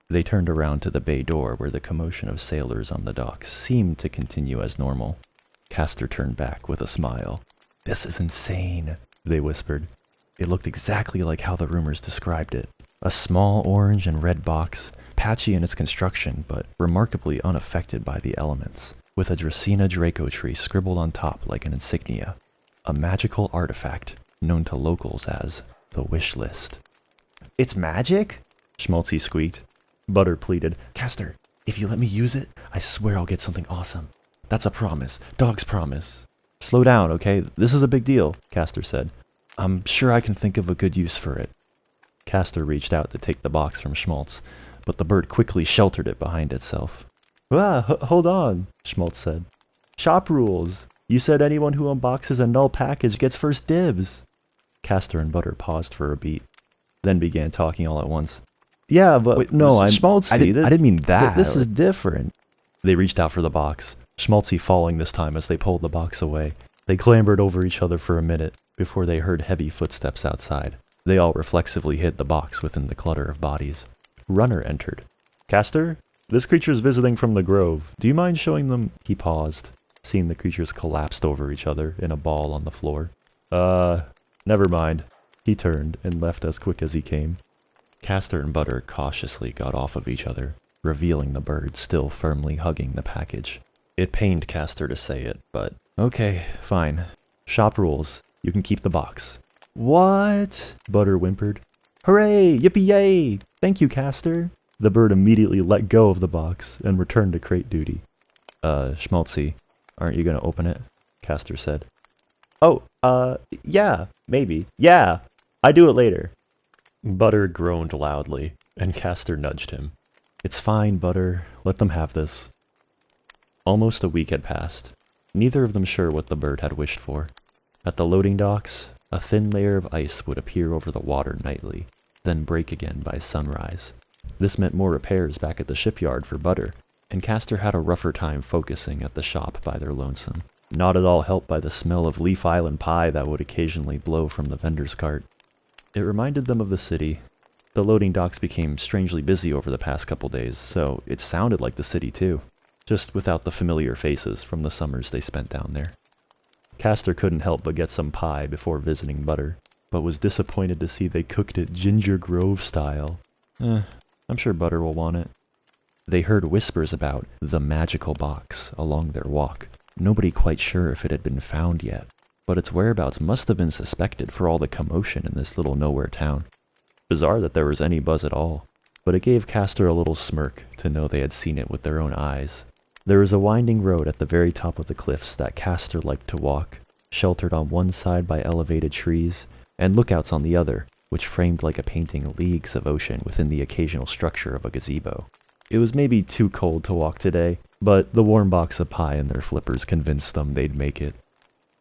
They turned around to the bay door where the commotion of sailors on the docks seemed to continue as normal. Castor turned back with a smile. "This is insane," they whispered. It looked exactly like how the rumors described it. A small orange and red box, patchy in its construction but remarkably unaffected by the elements, with a Dracaena Draco tree scribbled on top like an insignia. A magical artifact known to locals as the Wishlist. "It's magic?" Schmaltzy squeaked. Butter pleaded, "Castor, if you let me use it, I swear I'll get something awesome. That's a promise. Dog's promise." "Slow down, okay? This is a big deal," Castor said. "I'm sure I can think of a good use for it." Castor reached out to take the box from Schmaltz, but the bird quickly sheltered it behind itself. Hold on," Schmaltz said. "Shop rules. You said anyone who unboxes a null package gets first dibs." Castor and Butter paused for a beat, then began talking all at once. "Yeah, but wait, no, I didn't mean that. This is different." They reached out for the box, Schmaltzy falling this time as they pulled the box away. They clambered over each other for a minute before they heard heavy footsteps outside. They all reflexively hid the box within the clutter of bodies. Runner entered. "Castor, this creature's visiting from the grove. Do you mind showing them—" He paused, seeing the creatures collapsed over each other in a ball on the floor. Never mind." He turned and left as quick as he came. Castor and Butter cautiously got off of each other, revealing the bird still firmly hugging the package. It pained Castor to say it, but okay, fine. Shop rules. You can keep the box. "What?" Butter whimpered. "Hooray! Yippee-yay! Thank you, Castor." The bird immediately let go of the box and returned to crate duty. Schmaltzy, aren't you gonna open it?" Castor said. "Oh, yeah, maybe. Yeah, I do it later." Butter groaned loudly, and Castor nudged him. "It's fine, Butter. Let them have this." Almost a week had passed, neither of them sure what the bird had wished for. At the loading docks, a thin layer of ice would appear over the water nightly, then break again by sunrise. This meant more repairs back at the shipyard for Butter, and Castor had a rougher time focusing at the shop by their lonesome, not at all helped by the smell of Leaf Island pie that would occasionally blow from the vendor's cart. It reminded them of the city. The loading docks became strangely busy over the past couple days, so it sounded like the city too, just without the familiar faces from the summers they spent down there. Castor couldn't help but get some pie before visiting Butter, but was disappointed to see they cooked it Ginger Grove style. I'm sure Butter will want it. They heard whispers about the magical box along their walk, nobody quite sure if it had been found yet, but its whereabouts must have been suspected for all the commotion in this little nowhere town. Bizarre that there was any buzz at all, but it gave Castor a little smirk to know they had seen it with their own eyes. There was a winding road at the very top of the cliffs that Castor liked to walk, sheltered on one side by elevated trees, and lookouts on the other, which framed like a painting leagues of ocean within the occasional structure of a gazebo. It was maybe too cold to walk today, but the warm box of pie and their flippers convinced them they'd make it.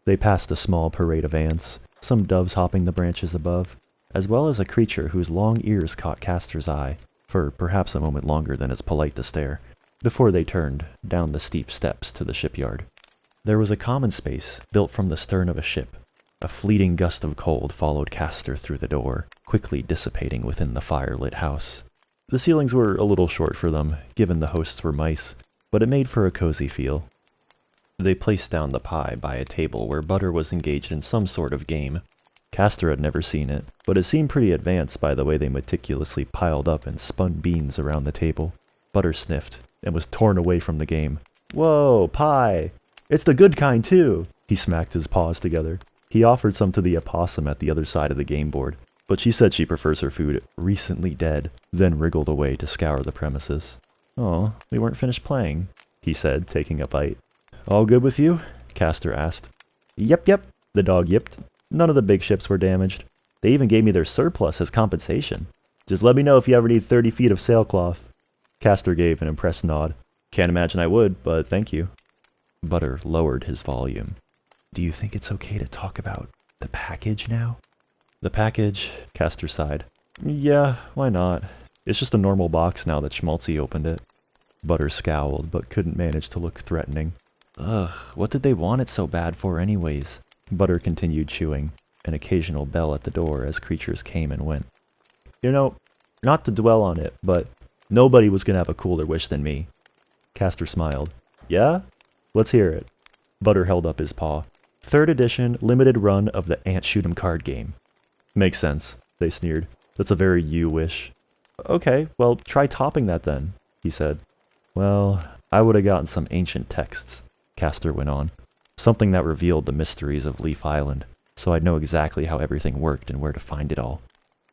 They passed a small parade of ants, some doves hopping the branches above, as well as a creature whose long ears caught Castor's eye, for perhaps a moment longer than is polite to stare, before they turned down the steep steps to the shipyard. There was a common space built from the stern of a ship. A fleeting gust of cold followed Castor through the door, quickly dissipating within the fire-lit house. The ceilings were a little short for them, given the hosts were mice, but it made for a cozy feel. They placed down the pie by a table where Butter was engaged in some sort of game. Castor had never seen it, but it seemed pretty advanced by the way they meticulously piled up and spun beans around the table. Butter sniffed and was torn away from the game. "Whoa, pie! It's the good kind, too!" He smacked his paws together. He offered some to the opossum at the other side of the game board, but she said she prefers her food recently dead, then wriggled away to scour the premises. "Oh, we weren't finished playing," he said, taking a bite. "All good with you?" Castor asked. Yep, the dog yipped. None of the big ships were damaged. They even gave me their surplus as compensation. "Just let me know if you ever need 30 feet of sailcloth." Castor gave an impressed nod. "Can't imagine I would, but thank you." Butter lowered his volume. "Do you think it's okay to talk about the package now?" "The package?" Castor sighed. "Yeah, why not? It's just a normal box now that Schmaltzy opened it." Butter scowled, but couldn't manage to look threatening. "Ugh, what did they want it so bad for anyways?" Butter continued chewing, an occasional bell at the door as creatures came and went. "You know, not to dwell on it, but nobody was gonna have a cooler wish than me." Castor smiled. "Yeah? Let's hear it." Butter held up his paw. "3rd edition, limited run of the Ant Shoot 'em card game." "Makes sense," they sneered. "That's a very you wish." "Okay, well, try topping that then," he said. "Well, I would have gotten some ancient texts," Castor went on. "Something that revealed the mysteries of Leaf Island, so I'd know exactly how everything worked and where to find it all."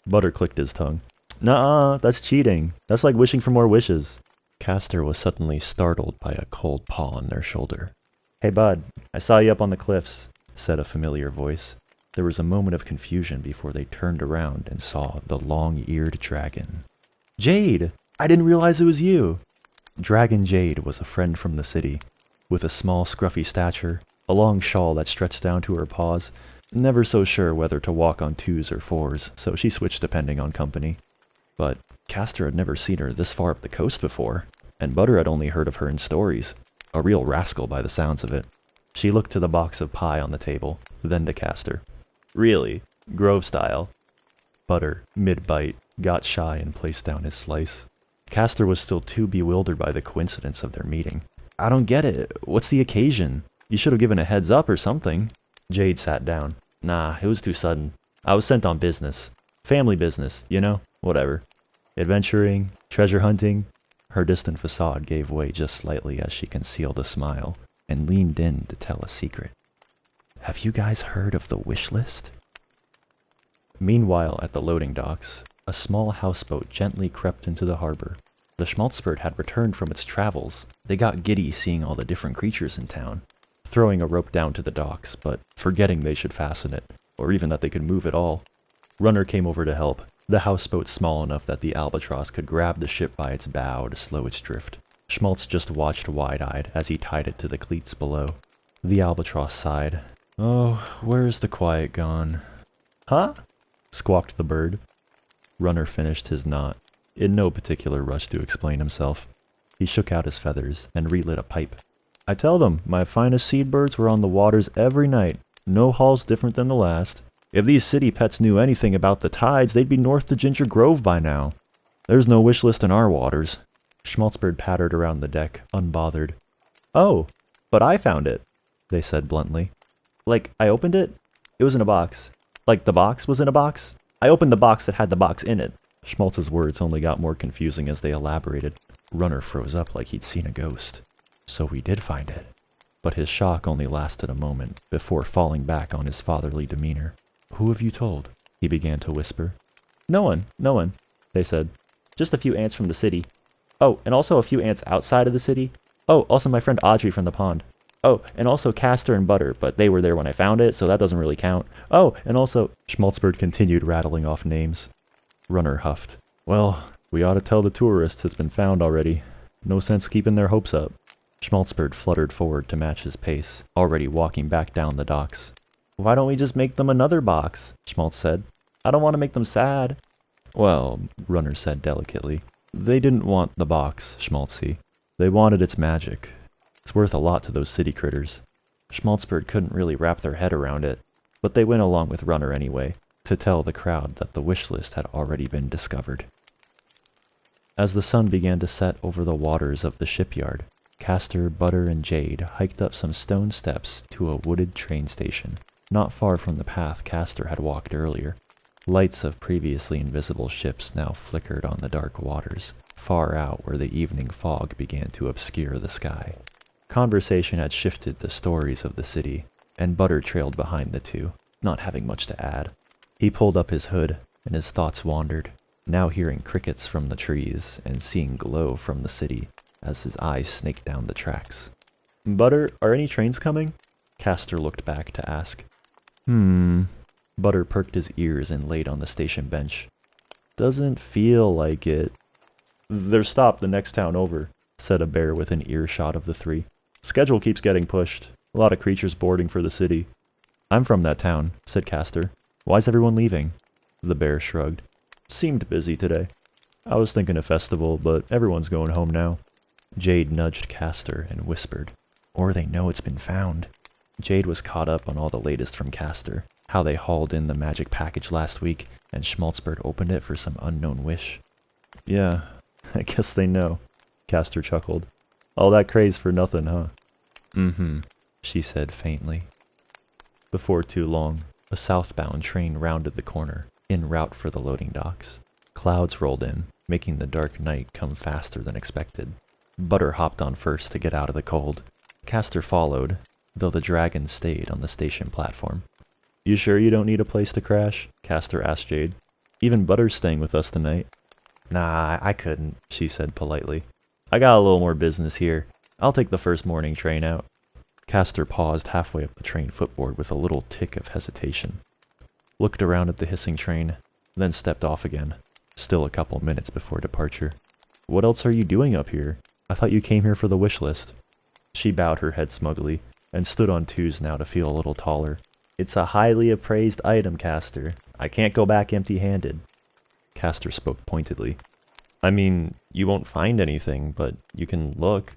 Butter clicked his tongue. "Nuh-uh, that's cheating. That's like wishing for more wishes." Castor was suddenly startled by a cold paw on their shoulder. "Hey bud, I saw you up on the cliffs," said a familiar voice. There was a moment of confusion before they turned around and saw the long-eared dragon. "Jade! I didn't realize it was you!" Dragon Jade was a friend from the city. With a small, scruffy stature, a long shawl that stretched down to her paws, never so sure whether to walk on 2s or 4s, so she switched depending on company. But Castor had never seen her this far up the coast before, and Butter had only heard of her in stories. A real rascal by the sounds of it. She looked to the box of pie on the table, then to Castor. "Really? Grove style?" Butter, mid-bite, got shy and placed down his slice. Castor was still too bewildered by the coincidence of their meeting. "I don't get it. What's the occasion? You should have given a heads up or something." Jade sat down. "Nah, it was too sudden. I was sent on business. Family business, you know? Whatever. Adventuring, treasure hunting." Her distant facade gave way just slightly as she concealed a smile and leaned in to tell a secret. "Have you guys heard of the Wishlist?" Meanwhile, at the loading docks, a small houseboat gently crept into the harbor. The Schmaltzloop had returned from its travels. They got giddy seeing all the different creatures in town, throwing a rope down to the docks, but forgetting they should fasten it, or even that they could move at all. Runner came over to help, the houseboat small enough that the albatross could grab the ship by its bow to slow its drift. Schmaltz just watched wide-eyed as he tied it to the cleats below. The albatross sighed. Oh, where's the quiet gone? Huh? Squawked the bird. Runner finished his knot, in no particular rush to explain himself. He shook out his feathers and relit a pipe. I tell them, my finest seed birds were on the waters every night. No hauls different than the last. If these city pets knew anything about the tides, they'd be north to Ginger Grove by now. There's no Wishlist in our waters. Schmaltzbird pattered around the deck, unbothered. Oh, but I found it, they said bluntly. Like, I opened it? It was in a box. Like, the box was in a box? I opened the box that had the box in it. Schmaltz's words only got more confusing as they elaborated. Runner froze up like he'd seen a ghost. So we did find it. But his shock only lasted a moment, before falling back on his fatherly demeanor. Who have you told? He began to whisper. No one, they said. Just a few ants from the city. Oh, and also a few ants outside of the city. Oh, also my friend Audrey from the pond. Oh, and also Castor and Butter, but they were there when I found it, so that doesn't really count. Oh, and also... Schmaltzbird continued rattling off names. Runner huffed. Well, we ought to tell the tourists it's been found already. No sense keeping their hopes up. Schmaltzbird fluttered forward to match his pace, already walking back down the docks. Why don't we just make them another box? Schmaltz said. I don't want to make them sad. Well, Runner said delicately. They didn't want the box, Schmaltzy. They wanted its magic. It's worth a lot to those city critters. Schmaltzbird couldn't really wrap their head around it, but they went along with Runner anyway, to tell the crowd that the wish list had already been discovered. As the sun began to set over the waters of the shipyard, Castor, Butter, and Jade hiked up some stone steps to a wooded train station, not far from the path Castor had walked earlier. Lights of previously invisible ships now flickered on the dark waters, far out where the evening fog began to obscure the sky. Conversation had shifted to stories of the city, and Butter trailed behind the two, not having much to add. He pulled up his hood, and his thoughts wandered, now hearing crickets from the trees and seeing glow from the city as his eyes snaked down the tracks. Butter, are any trains coming? Castor looked back to ask. Butter perked his ears and laid on the station bench. Doesn't feel like it. They're stopped the next town over, said a bear within earshot of the three. Schedule keeps getting pushed. A lot of creatures boarding for the city. I'm from that town, said Castor. Why's everyone leaving? The bear shrugged. Seemed busy today. I was thinking a festival, but everyone's going home now. Jade nudged Castor and whispered, or they know it's been found. Jade was caught up on all the latest from Castor, how they hauled in the magic package last week, and Schmaltzbird opened it for some unknown wish. Yeah, I guess they know, Castor chuckled. All that craze for nothing, huh? She said faintly. Before too long, a southbound train rounded the corner, en route for the loading docks. Clouds rolled in, making the dark night come faster than expected. Butter hopped on first to get out of the cold. Castor followed, though the dragon stayed on the station platform. You sure you don't need a place to crash? Castor asked Jade. Even Butter's staying with us tonight. Nah, I couldn't, she said politely. I got a little more business here. I'll take the first morning train out. Castor paused halfway up the train footboard with a little tick of hesitation. Looked around at the hissing train, then stepped off again, still a couple minutes before departure. What else are you doing up here? I thought you came here for the wish list. She bowed her head smugly, and stood on twos now to feel a little taller. It's a highly appraised item, Castor. I can't go back empty-handed. Castor spoke pointedly. I mean, you won't find anything, but you can look.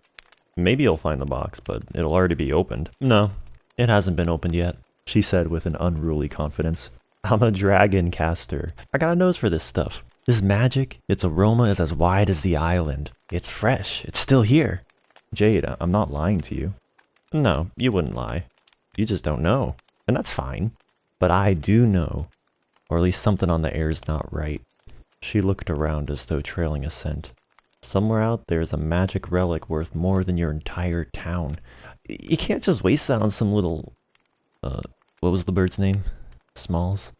Maybe you'll find the box, but it'll already be opened. No, it hasn't been opened yet, she said with an unruly confidence. I'm a dragon, Castor. I got a nose for this stuff. This magic, its aroma is as wide as the island. It's fresh. It's still here. Jade, I'm not lying to you. No, you wouldn't lie. You just don't know. And that's fine. But I do know. Or at least something on the air's not right. She looked around as though trailing a scent. Somewhere out there's a magic relic worth more than your entire town. You can't just waste that on some little... what was the bird's name? Smalls?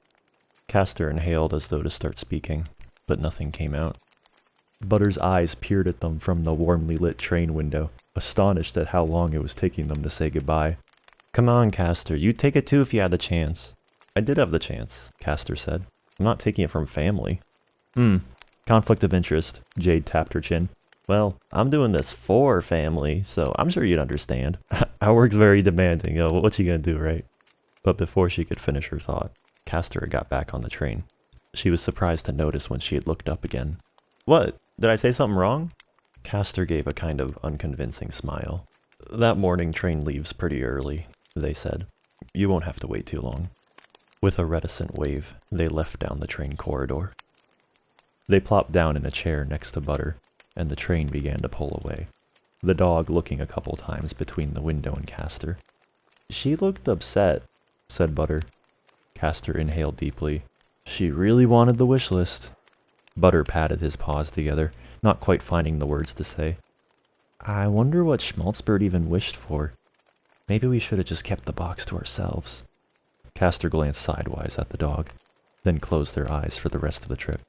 Castor inhaled as though to start speaking, but nothing came out. Butter's eyes peered at them from the warmly lit train window, astonished at how long it was taking them to say goodbye. Come on, Castor, you'd take it too if you had the chance. I did have the chance, Castor said. I'm not taking it from family. Conflict of interest, Jade tapped her chin. Well, I'm doing this for family, so I'm sure you'd understand. Our work's very demanding. What you gonna do, right? But before she could finish her thought, Castor got back on the train. She was surprised to notice when she had looked up again. What? Did I say something wrong? Castor gave a kind of unconvincing smile. That morning train leaves pretty early, they said. You won't have to wait too long. With a reticent wave, they left down the train corridor. They plopped down in a chair next to Butter, and the train began to pull away, the dog looking a couple times between the window and Castor. She looked upset, said Butter. Castor inhaled deeply. She really wanted the wish list. Butter patted his paws together, not quite finding the words to say. I wonder what Schmaltzbird even wished for. Maybe we should have just kept the box to ourselves. Castor glanced sidewise at the dog, then closed their eyes for the rest of the trip.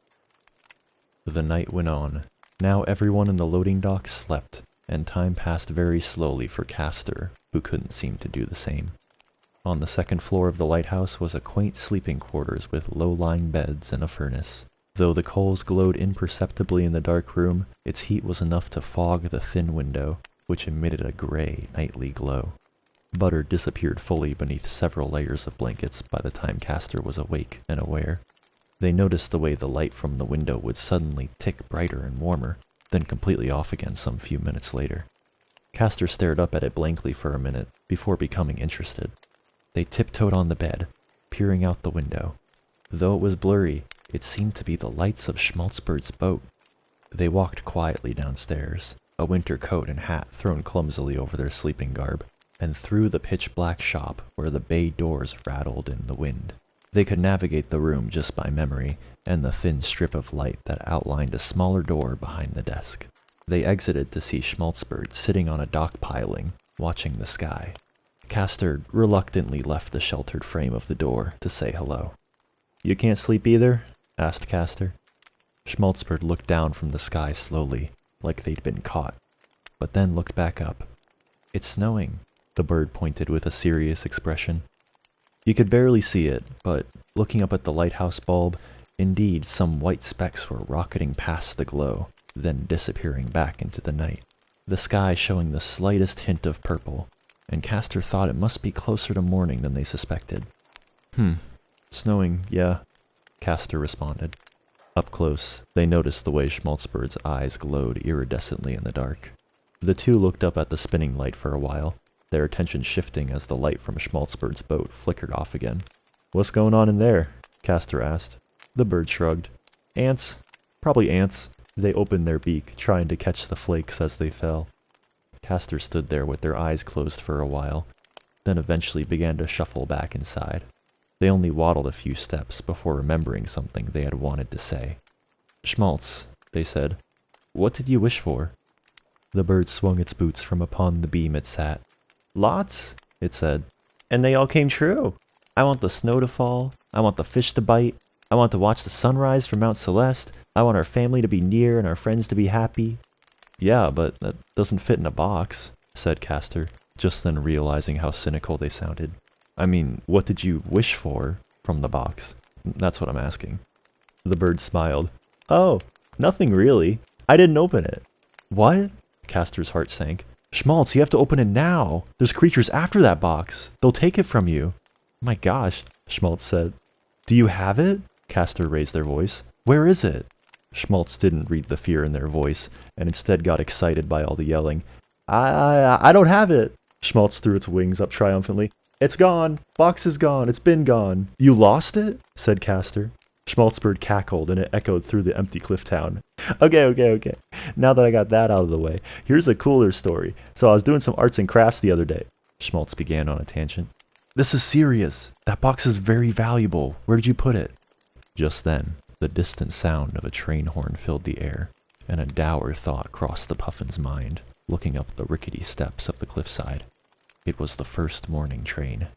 The night went on. Now everyone in the loading dock slept, and time passed very slowly for Castor, who couldn't seem to do the same. On the second floor of the lighthouse was a quaint sleeping quarters with low-lying beds and a furnace. Though the coals glowed imperceptibly in the dark room, its heat was enough to fog the thin window, which emitted a gray, nightly glow. Butter disappeared fully beneath several layers of blankets by the time Castor was awake and aware. They noticed the way the light from the window would suddenly tick brighter and warmer, then completely off again some few minutes later. Castor stared up at it blankly for a minute before becoming interested. They tiptoed on the bed, peering out the window. Though it was blurry, it seemed to be the lights of Schmaltzbird's boat. They walked quietly downstairs, a winter coat and hat thrown clumsily over their sleeping garb, and through the pitch-black shop where the bay doors rattled in the wind. They could navigate the room just by memory and the thin strip of light that outlined a smaller door behind the desk. They exited to see Schmaltzbird sitting on a dock piling, watching the sky. Castor reluctantly left the sheltered frame of the door to say hello. You can't sleep either? Asked Castor. Schmaltzbird looked down from the sky slowly, like they'd been caught, but then looked back up. It's snowing, the bird pointed with a serious expression. You could barely see it, but looking up at the lighthouse bulb, indeed some white specks were rocketing past the glow, then disappearing back into the night, the sky showing the slightest hint of purple, and Castor thought it must be closer to morning than they suspected. Snowing, yeah, Castor responded. Up close, they noticed the way Schmaltzbird's eyes glowed iridescently in the dark. The two looked up at the spinning light for a while, their attention shifting as the light from Schmaltzbird's boat flickered off again. What's going on in there? Castor asked. The bird shrugged. Ants. Probably ants. They opened their beak, trying to catch the flakes as they fell. Castor stood there with their eyes closed for a while, then eventually began to shuffle back inside. They only waddled a few steps before remembering something they had wanted to say. Schmaltz, they said, what did you wish for? The bird swung its boots from upon the beam it sat. Lots, it said, and they all came true. I want the snow to fall. I want the fish to bite. I want to watch the sunrise from Mount Celeste. I want our family to be near and our friends to be happy. Yeah, but that doesn't fit in a box, said Castor, just then realizing how cynical they sounded. I mean, what did you wish for from the box? That's what I'm asking. The bird smiled. Oh, nothing really. I didn't open it. What? Castor's heart sank. Schmaltz, you have to open it now. There's creatures after that box. They'll take it from you. My gosh, Schmaltz said. Do you have it? Castor raised their voice. Where is it? Schmaltz didn't read the fear in their voice, and instead got excited by all the yelling. I don't have it. Schmaltz threw its wings up triumphantly. It's gone. Box is gone. It's been gone. You lost it? Said Castor. Schmaltzbird cackled, and it echoed through the empty cliff town. Okay. Now that I got that out of the way, here's a cooler story. So I was doing some arts and crafts the other day. Schmaltz began on a tangent. This is serious. That box is very valuable. Where did you put it? Just then, the distant sound of a train horn filled the air, and a dour thought crossed the puffin's mind, looking up the rickety steps of the cliffside. It was the first morning train.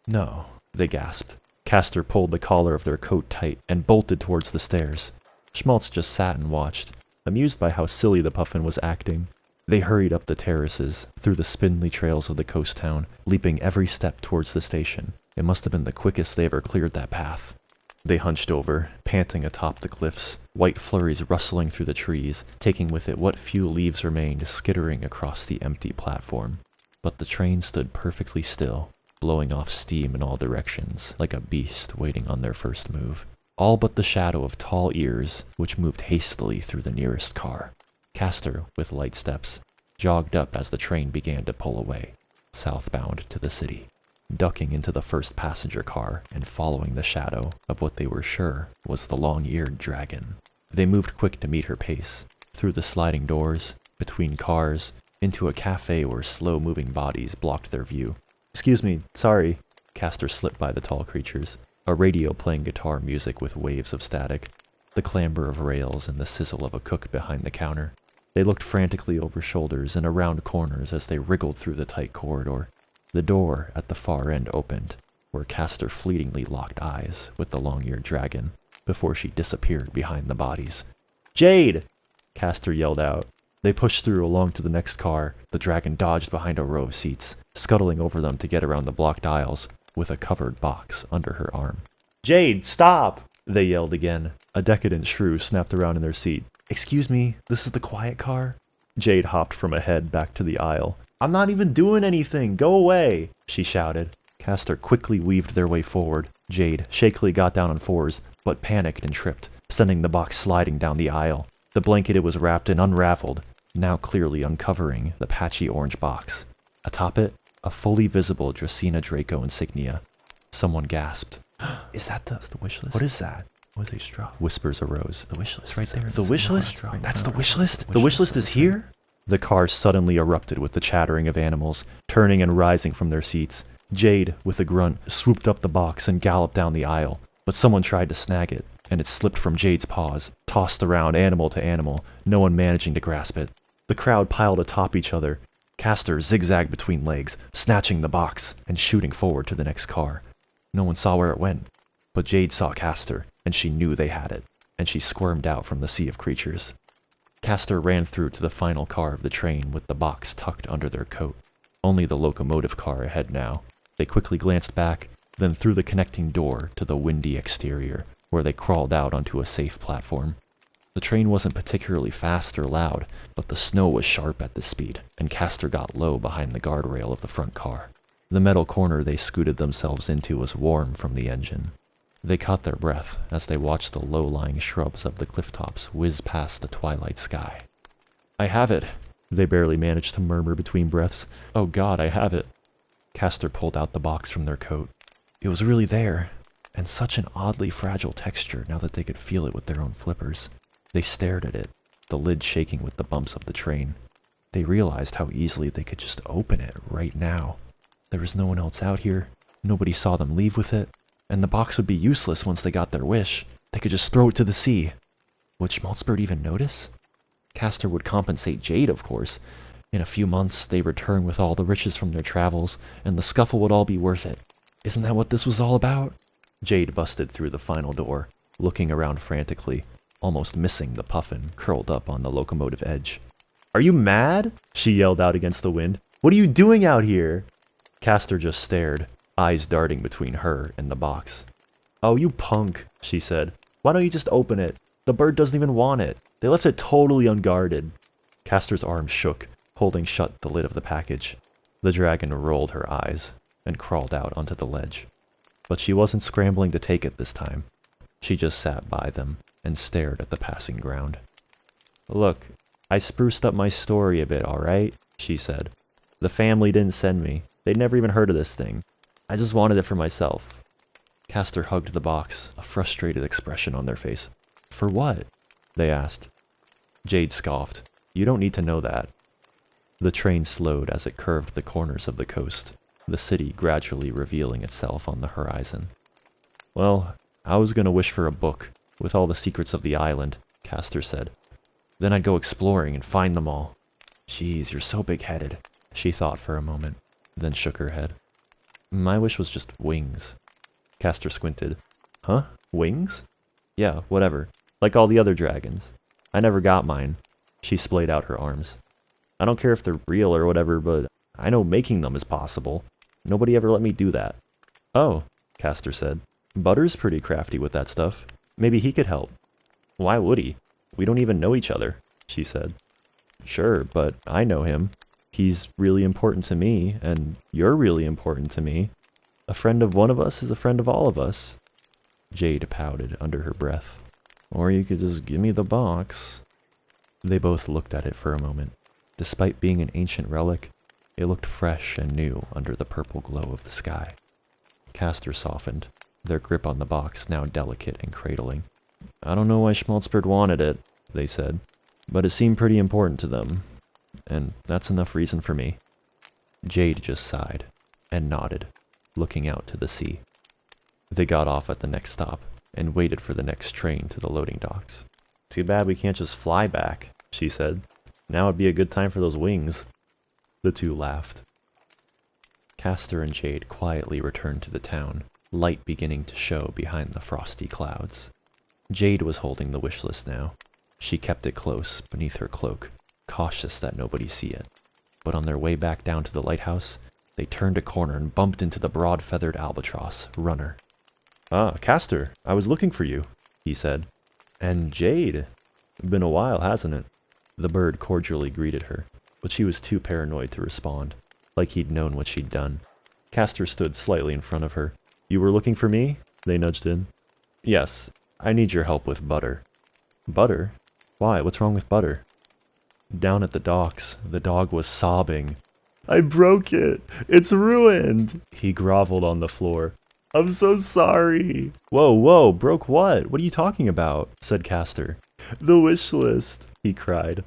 No, they gasped. Castor pulled the collar of their coat tight and bolted towards the stairs. Schmaltz just sat and watched, amused by how silly the puffin was acting. They hurried up the terraces, through the spindly trails of the coast town, leaping every step towards the station. It must have been the quickest they ever cleared that path. They hunched over, panting atop the cliffs, white flurries rustling through the trees, taking with it what few leaves remained skittering across the empty platform. But the train stood perfectly still, blowing off steam in all directions, like a beast waiting on their first move. All but the shadow of tall ears, which moved hastily through the nearest car. Castor, with light steps, jogged up as the train began to pull away, southbound to the city, ducking into the first passenger car and following the shadow of what they were sure was the long-eared dragon. They moved quick to meet her pace, through the sliding doors, between cars, into a cafe where slow-moving bodies blocked their view. "Excuse me, sorry." Castor slipped by the tall creatures, a radio playing guitar music with waves of static, the clamber of rails and the sizzle of a cook behind the counter. They looked frantically over shoulders and around corners as they wriggled through the tight corridor. The door at the far end opened, where Castor fleetingly locked eyes with the long-eared dragon, before she disappeared behind the bodies. "Jade!" Castor yelled out. They pushed through along to the next car. The dragon dodged behind a row of seats, scuttling over them to get around the blocked aisles, with a covered box under her arm. "Jade, stop!" they yelled again. A decadent shrew snapped around in their seat. "Excuse me, this is the quiet car?" Jade hopped from ahead back to the aisle. "I'm not even doing anything! Go away!" she shouted. Castor quickly weaved their way forward. Jade shakily got down on fours, but panicked and tripped, sending the box sliding down the aisle. The blanket it was wrapped in unraveled, now clearly uncovering the patchy orange box. Atop it, a fully visible Dracena Draco insignia. Someone gasped. "Is that the wishlist? What is that?" What is a straw? Whispers arose. "The wishlist. It's right there. The wishlist? That's the wishlist? The wishlist is here?" The car suddenly erupted with the chattering of animals, turning and rising from their seats. Jade, with a grunt, swooped up the box and galloped down the aisle, but someone tried to snag it, and it slipped from Jade's paws, tossed around animal to animal, no one managing to grasp it. The crowd piled atop each other. Castor zigzagged between legs, snatching the box and shooting forward to the next car. No one saw where it went, but Jade saw Castor, and she knew they had it, and she squirmed out from the sea of creatures. Castor ran through to the final car of the train with the box tucked under their coat. Only the locomotive car ahead now. They quickly glanced back, then through the connecting door to the windy exterior, where they crawled out onto a safe platform. The train wasn't particularly fast or loud, but the snow was sharp at this speed, and Castor got low behind the guardrail of the front car. The metal corner they scooted themselves into was warm from the engine. They caught their breath as they watched the low-lying shrubs of the cliff tops whiz past the twilight sky. "I have it," they barely managed to murmur between breaths. "Oh God, I have it." Castor pulled out the box from their coat. It was really there, and such an oddly fragile texture now that they could feel it with their own flippers. They stared at it, the lid shaking with the bumps of the train. They realized how easily they could just open it right now. There was no one else out here. Nobody saw them leave with it. And the box would be useless once they got their wish. They could just throw it to the sea. Would Schmaltzberg even notice? Castor would compensate Jade, of course. In a few months, they return with all the riches from their travels, and the scuffle would all be worth it. Isn't that what this was all about? Jade busted through the final door, looking around frantically, almost missing the puffin curled up on the locomotive edge. "Are you mad?" she yelled out against the wind. "What are you doing out here?" Castor just stared, eyes darting between her and the box. "Oh, you punk," she said. "Why don't you just open it? The bird doesn't even want it. They left it totally unguarded." Castor's arm shook, holding shut the lid of the package. The dragon rolled her eyes and crawled out onto the ledge. But she wasn't scrambling to take it this time. She just sat by them and stared at the passing ground. "Look, I spruced up my story a bit, alright?" she said. "The family didn't send me. They'd never even heard of this thing. I just wanted it for myself." Castor hugged the box, a frustrated expression on their face. "For what?" they asked. Jade scoffed. "You don't need to know that." The train slowed as it curved the corners of the coast, the city gradually revealing itself on the horizon. "Well, I was gonna wish for a book, with all the secrets of the island," Castor said. "Then I'd go exploring and find them all." "Jeez, you're so big-headed," she thought for a moment, then shook her head. "My wish was just wings." Castor squinted. "Huh? Wings?" "Yeah, whatever. Like all the other dragons. I never got mine." She splayed out her arms. "I don't care if they're real or whatever, but I know making them is possible. Nobody ever let me do that." "Oh," Castor said. Butter's pretty crafty with that stuff. Maybe he could help. Why would he? We don't even know each other, she said. Sure, but I know him. He's really important to me, and you're really important to me. A friend of one of us is a friend of all of us. Jade pouted under her breath. Or you could just give me the box. They both looked at it for a moment. Despite being an ancient relic, it looked fresh and new under the purple glow of the sky. Castor softened, their grip on the box now delicate and cradling. I don't know why Schmaltzberg wanted it, they said, but it seemed pretty important to them, and that's enough reason for me. Jade just sighed and nodded, looking out to the sea. They got off at the next stop and waited for the next train to the loading docks. Too bad we can't just fly back, she said. Now would be a good time for those wings. The two laughed. Castor and Jade quietly returned to the town, light beginning to show behind the frosty clouds. Jade was holding the wishlist now. She kept it close beneath her cloak, cautious that nobody see it. But on their way back down to the lighthouse, they turned a corner and bumped into the broad-feathered albatross, Runner. Ah, Castor, I was looking for you, he said. And Jade. Been a while, hasn't it? The bird cordially greeted her, but she was too paranoid to respond, like he'd known what she'd done. Castor stood slightly in front of her. You were looking for me? They nudged in. Yes, I need your help with Butter. Butter? Why, what's wrong with Butter? Down at the docks, the dog was sobbing. I broke it! It's ruined! He groveled on the floor. I'm so sorry. Whoa, broke what? What are you talking about? Said Castor. The wish list, he cried.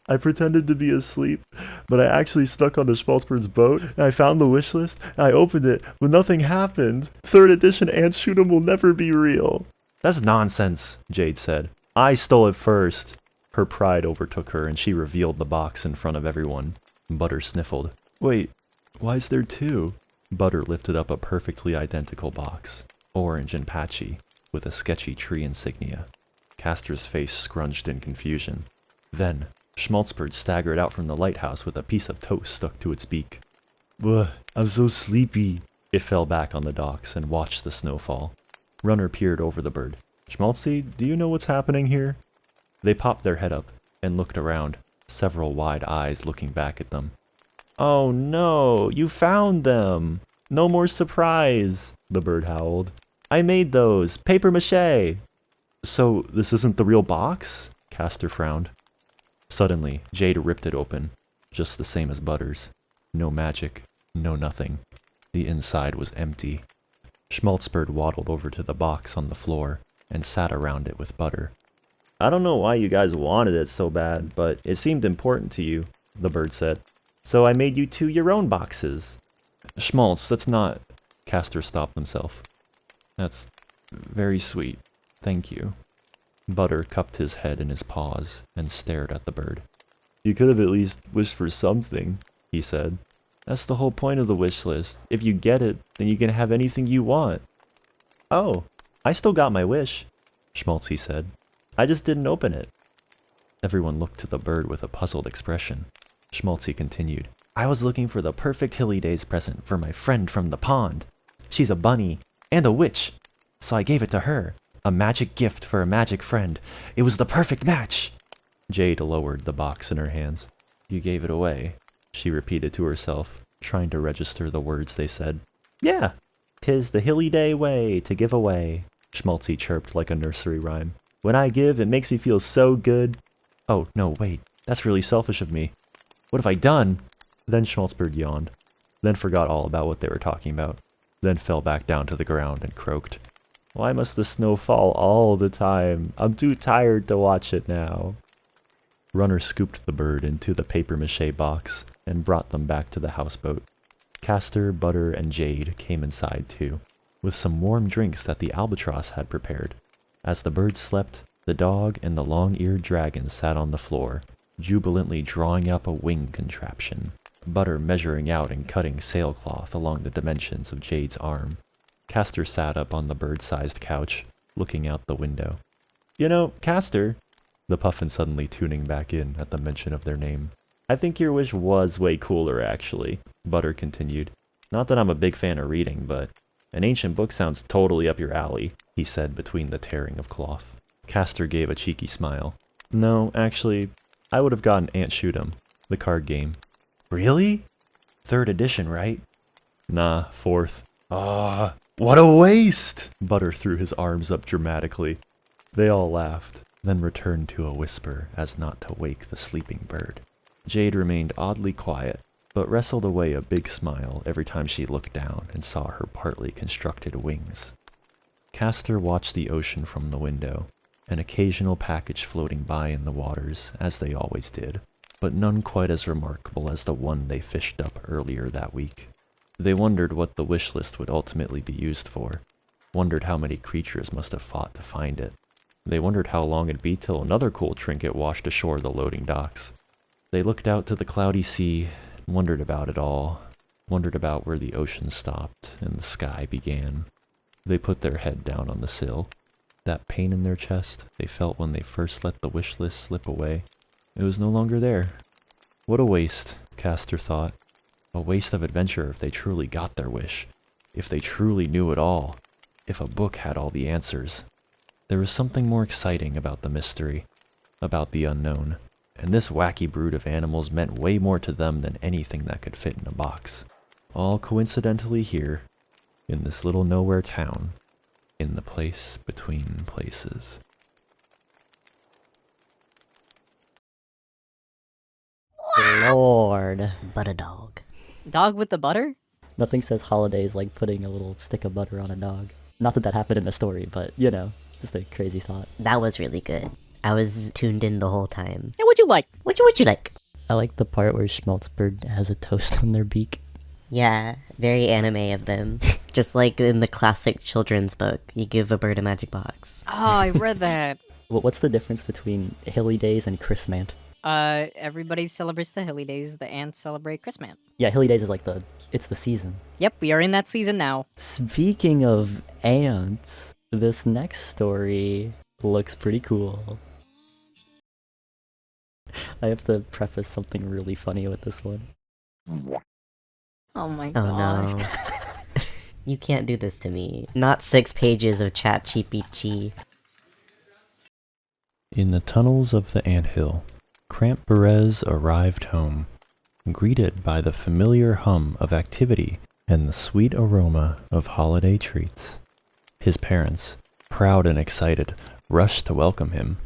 I pretended to be asleep, but I actually stuck on the Schmaltzberg's boat, and I found the wish list, and I opened it, but nothing happened. 3rd edition Ant Shoot'em will never be real. That's nonsense, Jade said. I stole it first. Her pride overtook her, and she revealed the box in front of everyone. Butter sniffled. Wait, why is there 2? Butter lifted up a perfectly identical box, orange and patchy, with a sketchy tree insignia. Castor's face scrunched in confusion. Then, Schmaltzberg staggered out from the lighthouse with a piece of toast stuck to its beak. Ugh, I'm so sleepy. It fell back on the docks and watched the snow fall. Runner peered over the bird. Schmaltzy, do you know what's happening here? They popped their head up and looked around, several wide eyes looking back at them. Oh no, you found them! No more surprise, the bird howled. I made those, paper mache! So, this isn't the real box? Castor frowned. Suddenly, Jade ripped it open, just the same as Butter's. No magic, no nothing. The inside was empty. Schmaltzberg waddled over to the box on the floor and sat around it with Butter. I don't know why you guys wanted it so bad, but it seemed important to you, the bird said. So I made you 2 your own boxes. Schmaltz, that's not... Castor stopped himself. That's very sweet. Thank you. Butter cupped his head in his paws and stared at the bird. You could have at least wished for something, he said. That's the whole point of the wish list. If you get it, then you can have anything you want. Oh, I still got my wish, Schmaltzy said. I just didn't open it. Everyone looked to the bird with a puzzled expression. Schmaltzy continued. I was looking for the perfect Hillydays present for my friend from the pond. She's a bunny and a witch, so I gave it to her. A magic gift for a magic friend. It was the perfect match. Jade lowered the box in her hands. You gave it away, she repeated to herself, trying to register the words they said. Yeah, 'tis the Hillyday way to give away, Schmaltzy chirped like a nursery rhyme. When I give, it makes me feel so good. Oh, no, wait, that's really selfish of me. What have I done? Then Schmaltzberg yawned, then forgot all about what they were talking about, then fell back down to the ground and croaked. Why must the snow fall all the time? I'm too tired to watch it now. Runner scooped the bird into the papier-mâché box and brought them back to the houseboat. Castor, Butter, and Jade came inside too, with some warm drinks that the albatross had prepared. As the birds slept, the dog and the long-eared dragon sat on the floor, jubilantly drawing up a wing contraption, Butter measuring out and cutting sailcloth along the dimensions of Jade's arm. Castor sat up on the bird-sized couch, looking out the window. You know, Castor, the puffin suddenly tuning back in at the mention of their name. I think your wish was way cooler, actually, Butter continued. Not that I'm a big fan of reading, but An ancient book sounds totally up your alley, he said between the tearing of cloth. Castor gave a cheeky smile. No, actually, I would have gotten Aunt Shoot'em, the card game. Really? 3rd edition, right? Nah, 4th. Ah, what a waste! Butter threw his arms up dramatically. They all laughed, then returned to a whisper as not to wake the sleeping bird. Jade remained oddly quiet, but wrestled away a big smile every time she looked down and saw her partly constructed wings. Castor watched the ocean from the window, an occasional package floating by in the waters, as they always did, but none quite as remarkable as the one they fished up earlier that week. They wondered what the wish list would ultimately be used for, wondered how many creatures must have fought to find it. They wondered how long it'd be till another cool trinket washed ashore the loading docks. They looked out to the cloudy sea, wondered about it all, wondered about where the ocean stopped and the sky began. They put their head down on the sill. That pain in their chest they felt when they first let the wish list slip away, it was no longer there. What a waste, Castor thought. A waste of adventure if they truly got their wish, if they truly knew it all, if a book had all the answers. There was something more exciting about the mystery, about the unknown, and this wacky brood of animals meant way more to them than anything that could fit in a box. All coincidentally here, in this little nowhere town, in the place between places. Lord. Butter dog. Dog with the butter? Nothing says holidays like putting a little stick of butter on a dog. Not that happened in the story, but, you know, just a crazy thought. That was really good. I was tuned in the whole time. And what'd you like? What you like? I like the part where Schmaltzbird has a toast on their beak. Yeah, very anime of them. Just like in the classic children's book, you give a bird a magic box. Oh, I read that. What's the difference between Hillydays and Christmant? Everybody celebrates the Hillydays, the ants celebrate Christmant. Yeah, Hillydays is like it's the season. Yep, we are in that season now. Speaking of ants, this next story looks pretty cool. I have to preface something really funny with this one. Oh my Oh god. no. You can't do this to me. Not 6 pages of chat GPT. In the tunnels of the anthill, Crant Berez arrived home, greeted by the familiar hum of activity and the sweet aroma of holiday treats. His parents, proud and excited, rushed to welcome him,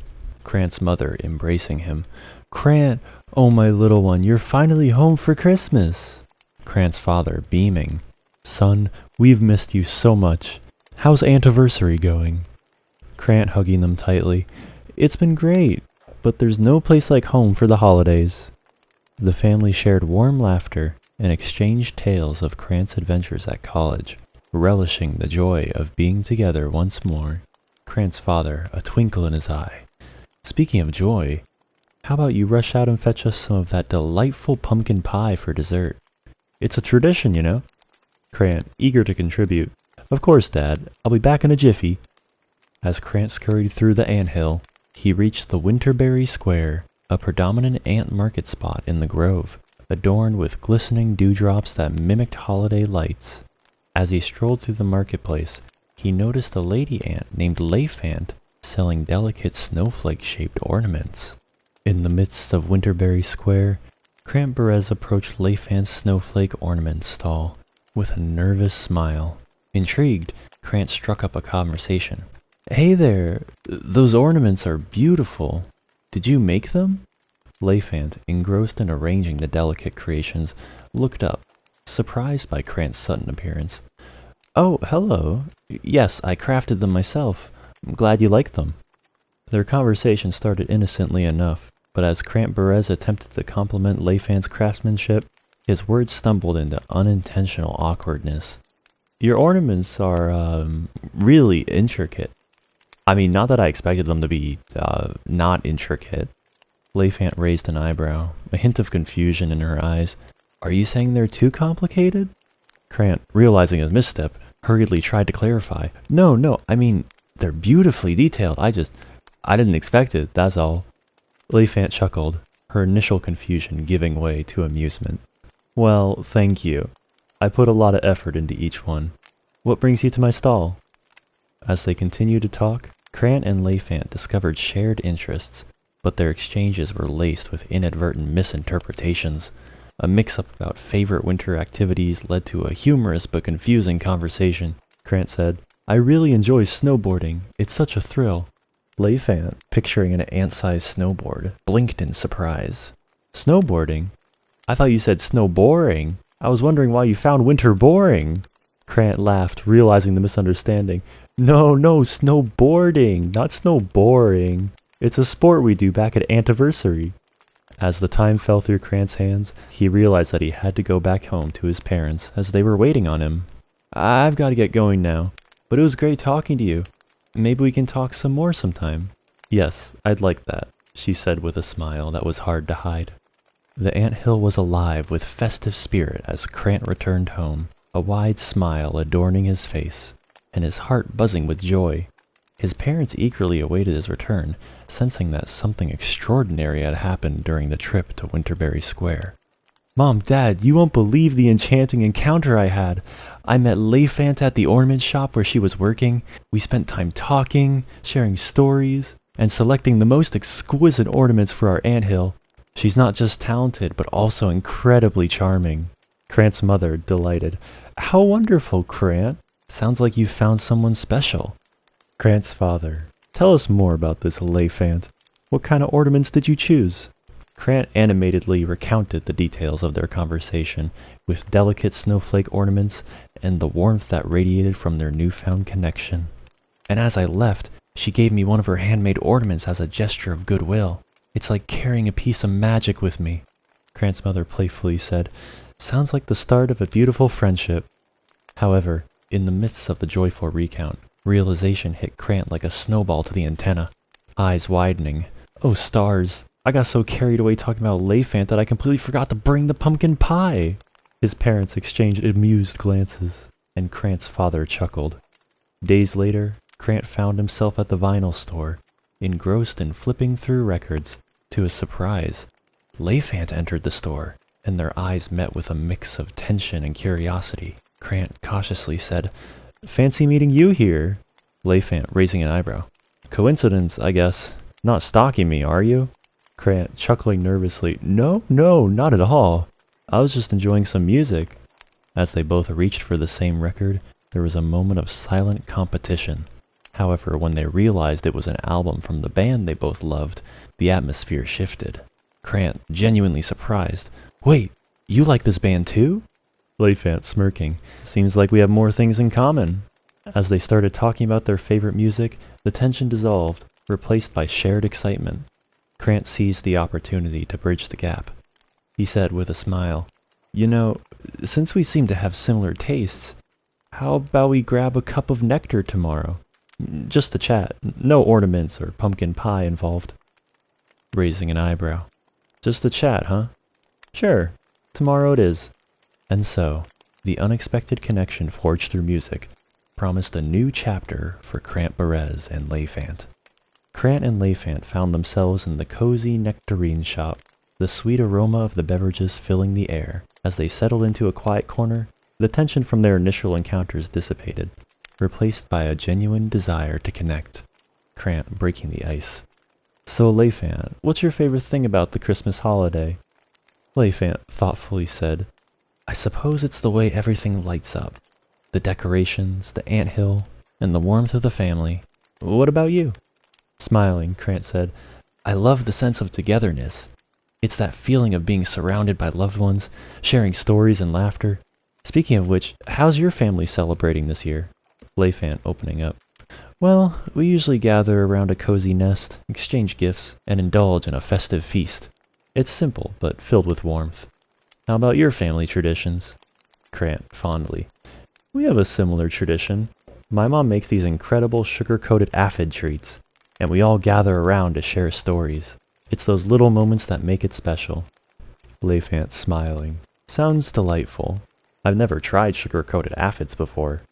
Crant's mother embracing him. "Crant, oh my little one, you're finally home for Christmas!" Crant's father beaming. "Son, we've missed you so much. How's anniversary going?" Crant hugging them tightly. "It's been great, but there's no place like home for the holidays." The family shared warm laughter and exchanged tales of Crant's adventures at college, relishing the joy of being together once more. Crant's father, a twinkle in his eye. "Speaking of joy, how about you rush out and fetch us some of that delightful pumpkin pie for dessert? It's a tradition, you know." Crant, eager to contribute. "Of course, Dad. I'll be back in a jiffy." As Crant scurried through the anthill, he reached the Winterberry Square, a predominant ant market spot in the grove, adorned with glistening dewdrops that mimicked holiday lights. As he strolled through the marketplace, he noticed a lady ant named Leif Ant selling delicate snowflake-shaped ornaments. In the midst of Winterberry Square, Crant Berez approached Leif Ant's snowflake ornament stall with a nervous smile. Intrigued, Crant struck up a conversation. "Hey there, those ornaments are beautiful. Did you make them?" Leif Ant, engrossed in arranging the delicate creations, looked up, surprised by Crant's sudden appearance. "Oh, hello. Yes, I crafted them myself. I'm glad you liked them." Their conversation started innocently enough, but as Crant Berez attempted to compliment Leif Ant's craftsmanship, his words stumbled into unintentional awkwardness. "Your ornaments are, really intricate." "I mean, not that I expected them to be, not intricate." Leif Ant raised an eyebrow, a hint of confusion in her eyes. "Are you saying they're too complicated?" Crant, realizing his misstep, hurriedly tried to clarify. No, I mean, they're beautifully detailed. I didn't expect it, that's all." Leif Ant chuckled, her initial confusion giving way to amusement. "Well, thank you. I put a lot of effort into each one. What brings you to my stall? As they continued to talk, Crant and Leifant discovered shared interests, but their exchanges were laced with inadvertent misinterpretations. A mix-up about favorite winter activities led to a humorous but confusing conversation. Crant said, "I really enjoy snowboarding. It's such a thrill." Leifant, picturing an ant-sized snowboard, blinked in surprise. "Snowboarding? I thought you said snowboring. I was wondering why you found winter boring." Crant laughed, realizing the misunderstanding. No, snowboarding, not snowboring. It's a sport we do back at Antiversary." As the time fell through Crant's hands, he realized that he had to go back home to his parents as they were waiting on him. "I've got to get going now, but it was great talking to you. Maybe we can talk some more sometime." "Yes, I'd like that," she said with a smile that was hard to hide. The anthill was alive with festive spirit as Crant returned home, a wide smile adorning his face, and his heart buzzing with joy. His parents eagerly awaited his return, sensing that something extraordinary had happened during the trip to Winterberry Square. "Mom, Dad, you won't believe the enchanting encounter I had. I met Leifant at the ornament shop where she was working. We spent time talking, sharing stories, and selecting the most exquisite ornaments for our anthill. She's not just talented, but also incredibly charming." Crant's mother, delighted. "How wonderful, Crant. Sounds like you found someone special." Crant's father, "Tell us more about this Leifant. What kind of ornaments did you choose?" Crant animatedly recounted the details of their conversation, with delicate snowflake ornaments and the warmth that radiated from their newfound connection. "And as I left, she gave me one of her handmade ornaments as a gesture of goodwill. It's like carrying a piece of magic with me." Crant's mother playfully said, "Sounds like the start of a beautiful friendship." However, in the midst of the joyful recount, realization hit Crant like a snowball to the antenna. Eyes widening. "Oh stars, I got so carried away talking about Leifant that I completely forgot to bring the pumpkin pie." His parents exchanged amused glances, and Crant's father chuckled. Days later, Crant found himself at the vinyl store, engrossed in flipping through records. To his surprise, Leifant entered the store, and their eyes met with a mix of tension and curiosity. Crant cautiously said, "Fancy meeting you here." Leifant raising an eyebrow. "Coincidence, I guess. Not stalking me, are you?" Crant chuckling nervously. No, not at all. I was just enjoying some music." As they both reached for the same record, there was a moment of silent competition. However, when they realized it was an album from the band they both loved, the atmosphere shifted. Crant, genuinely surprised. "Wait, you like this band too?" Leifant smirking. "Seems like we have more things in common." As they started talking about their favorite music, the tension dissolved, replaced by shared excitement. Crant seized the opportunity to bridge the gap. He said with a smile, "You know, since we seem to have similar tastes, how about we grab a cup of nectar tomorrow? Just to chat, no ornaments or pumpkin pie involved." Raising an eyebrow. "Just to chat, huh? Sure, tomorrow it is." And so, the unexpected connection forged through music promised a new chapter for Crant, Berez, and Leifant. Crant and Leifant found themselves in the cozy nectarine shop, the sweet aroma of the beverages filling the air. As they settled into a quiet corner, the tension from their initial encounters dissipated, replaced by a genuine desire to connect. Crant breaking the ice. "So Leifant, what's your favorite thing about the Christmas holiday?" Leifant thoughtfully said, "I suppose it's the way everything lights up. The decorations, the anthill, and the warmth of the family. What about you?" Smiling, Crant said, "I love the sense of togetherness. It's that feeling of being surrounded by loved ones, sharing stories and laughter. Speaking of which, how's your family celebrating this year?" Leifant opening up. "Well, we usually gather around a cozy nest, exchange gifts, and indulge in a festive feast. It's simple, but filled with warmth. How about your family traditions?" Crant fondly. "We have a similar tradition. My mom makes these incredible sugar-coated aphid treats, and we all gather around to share stories. It's those little moments that make it special." Leifant smiling. "Sounds delightful. I've never tried sugar-coated aphids before."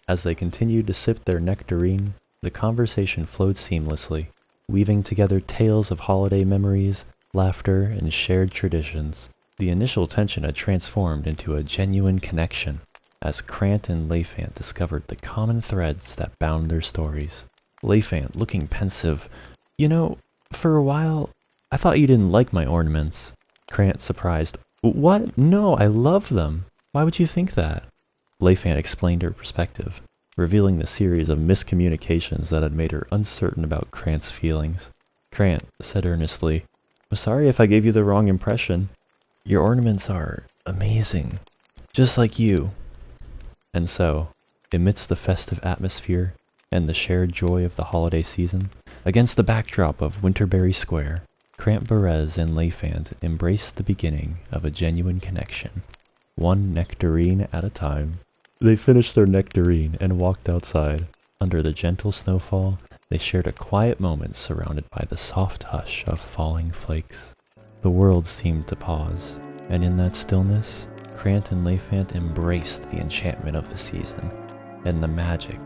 As they continued to sip their nectarine, the conversation flowed seamlessly, weaving together tales of holiday memories, laughter, and shared traditions. The initial tension had transformed into a genuine connection. as Crant and Leifant discovered the common threads that bound their stories. Leifant, looking pensive, "You know, for a while, I thought you didn't like my ornaments." Crant, surprised, "What? No, I love them. Why would you think that?" Leifant explained her perspective, revealing the series of miscommunications that had made her uncertain about Crant's feelings. Crant said earnestly, "I'm sorry if I gave you the wrong impression. Your ornaments are amazing, just like you." And so, amidst the festive atmosphere and the shared joy of the holiday season, against the backdrop of Winterberry Square, Crant, Berez, and Leifant embraced the beginning of a genuine connection, one nectarine at a time. They finished their nectarine and walked outside. Under the gentle snowfall, they shared a quiet moment surrounded by the soft hush of falling flakes. The world seemed to pause, and in that stillness, Crant and Leifant embraced the enchantment of the season and the magic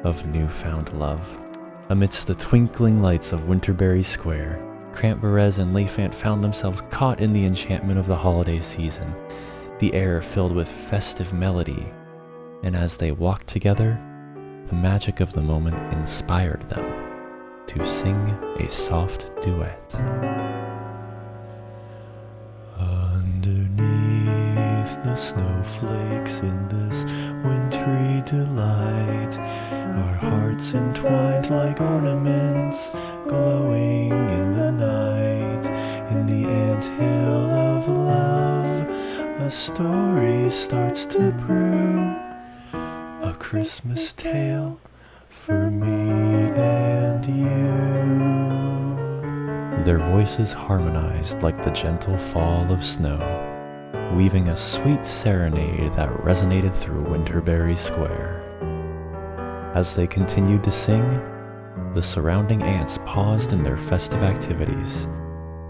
of newfound love. Amidst the twinkling lights of Winterberry Square, Crant, Berez, and Leifant found themselves caught in the enchantment of the holiday season, the air filled with festive melody, and as they walked together, the magic of the moment inspired them to sing a soft duet. Underneath the snowflakes in this wintry delight, our hearts entwined like ornaments glowing in the night. In the anthill of love, a story starts to brew, a Christmas tale for me and you. Their voices harmonized like the gentle fall of snow, weaving a sweet serenade that resonated through Winterberry Square. As they continued to sing, the surrounding ants paused in their festive activities,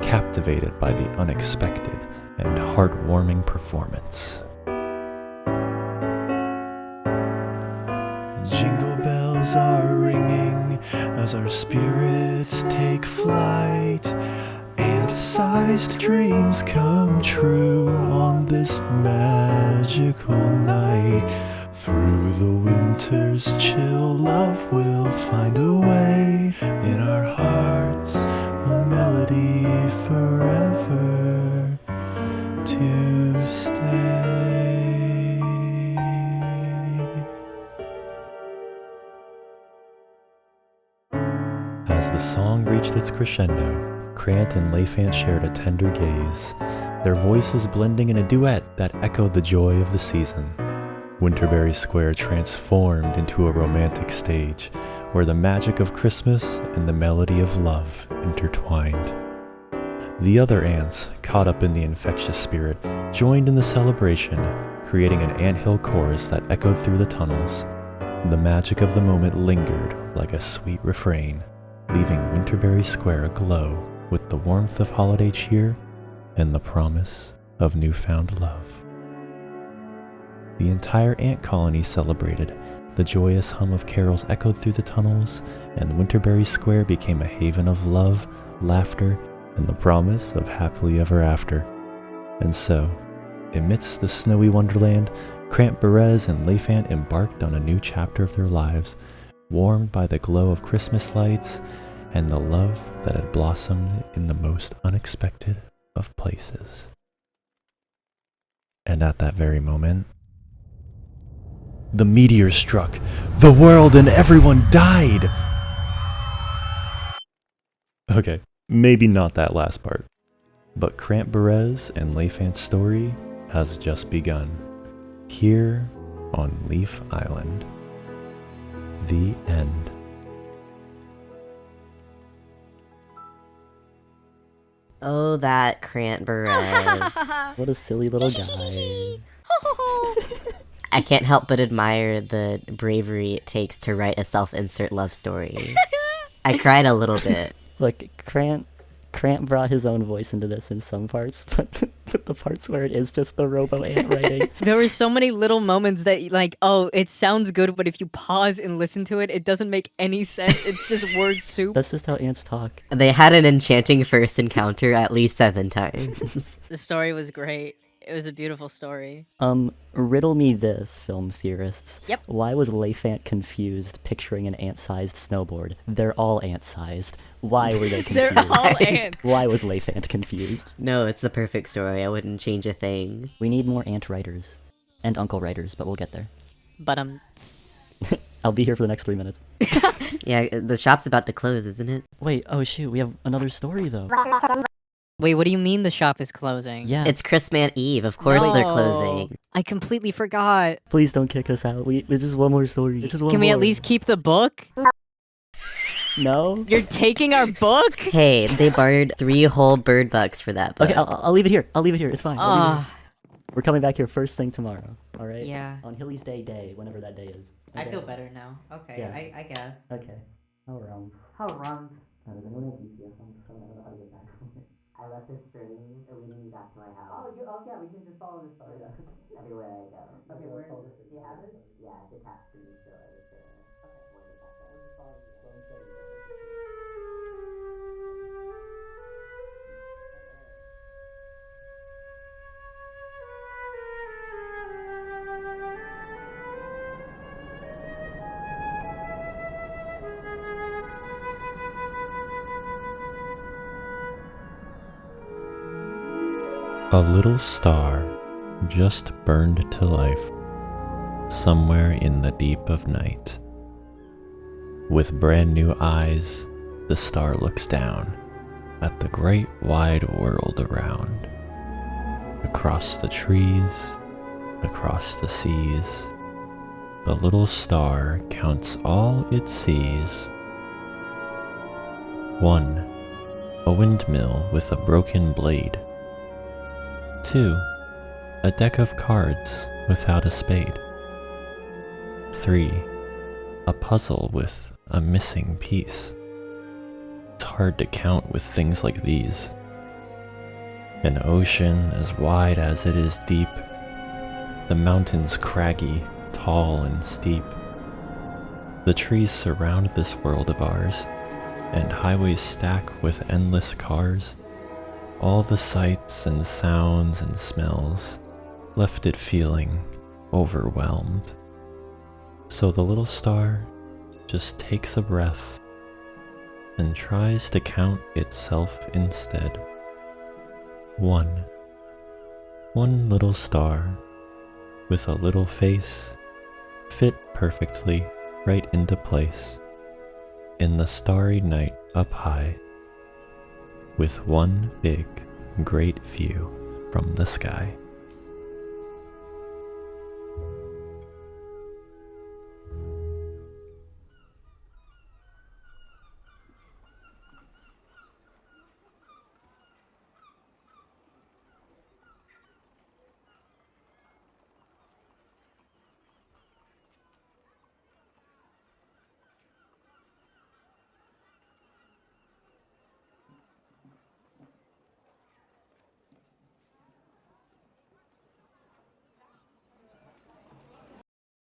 captivated by the unexpected and heartwarming performance. Jingle bells are ringing as our spirits take flight, ant-sized dreams come true on this magical night. Through the winter's chill, love will find a way in our hearts, a melody forever to stay. As the song reached its crescendo, Crant and Leifant shared a tender gaze, their voices blending in a duet that echoed the joy of the season. Winterberry Square transformed into a romantic stage where the magic of Christmas and the melody of love intertwined. The other ants, caught up in the infectious spirit, joined in the celebration, creating an anthill chorus that echoed through the tunnels. The magic of the moment lingered like a sweet refrain, leaving Winterberry Square aglow with the warmth of holiday cheer and the promise of newfound love. The entire ant colony celebrated. The joyous hum of carols echoed through the tunnels, and Winterberry Square became a haven of love, laughter, and the promise of happily ever after. And so, amidst the snowy wonderland, Crant, Berez, and Leifant embarked on a new chapter of their lives, warmed by the glow of Christmas lights and the love that had blossomed in the most unexpected of places. And at that very moment, the meteor struck. The world and everyone died. Okay, maybe not that last part. But Crant, Berez, and Leifant's story has just begun. Here on Leaf Island. The end. Oh, that Crant Berez. What a silly little guy. I can't help but admire the bravery it takes to write a self-insert love story. I cried a little bit. Look, Crant brought his own voice into this in some parts, but the parts where it is just the robo-ant writing. There were so many little moments that, like, oh, it sounds good, but if you pause and listen to it, it doesn't make any sense. It's just word soup. That's just how ants talk. They had an enchanting first encounter at least 7 times. The story was great. It was a beautiful story. Riddle me this, film theorists. Yep. Why was Leifant confused picturing an ant-sized snowboard? They're all ant-sized. Why were they confused? They're all ants. Why was Leifant confused? No, it's the perfect story. I wouldn't change a thing. We need more ant writers. And uncle writers, but we'll get there. But I'll be here for the next 3 minutes. Yeah, the shop's about to close, isn't it? Wait, oh shoot, we have another story though. Wait, what do you mean the shop is closing? Yeah, It's Christmant Eve. Of course they're No. closing. I completely forgot. please don't kick us out. It's just one more story. It's just one Can we at more. least keep the book? No? You're taking our book? Hey, they bartered 3 whole bird bucks for that book. Okay, I'll leave it here. I'll leave it here. It's fine. I'll leave it here. Ah, We're coming back here first thing tomorrow. All right? yeah. On Hilly's Day, whenever that day is. I Okay? feel better now. Okay, Yeah. I guess. Okay. All right. How rum. Does anyone have GPS on this phone? I don't know how to get back from it. I left a string leading me back to my house. yeah, we can just follow this story. Everywhere I go. Okay, where do you have it? Yeah, it's attached to me still. I just wanted to get that. A little star just burned to life somewhere in the deep of night. With brand new eyes, the star looks down at the great wide world around. Across the trees, across the seas, the little star counts all it sees. 1. A windmill with a broken blade. 2. A deck of cards without a spade. 3. A puzzle with a missing piece. It's hard to count with things like these. An ocean as wide as it is deep. The mountains craggy, tall and steep. The trees surround this world of ours, and highways stack with endless cars. All the sights and sounds and smells left it feeling overwhelmed. So the little star just takes a breath and tries to count itself instead. 1. One little star with a little face fit perfectly right into place in the starry night up high, with one big, great view from the sky.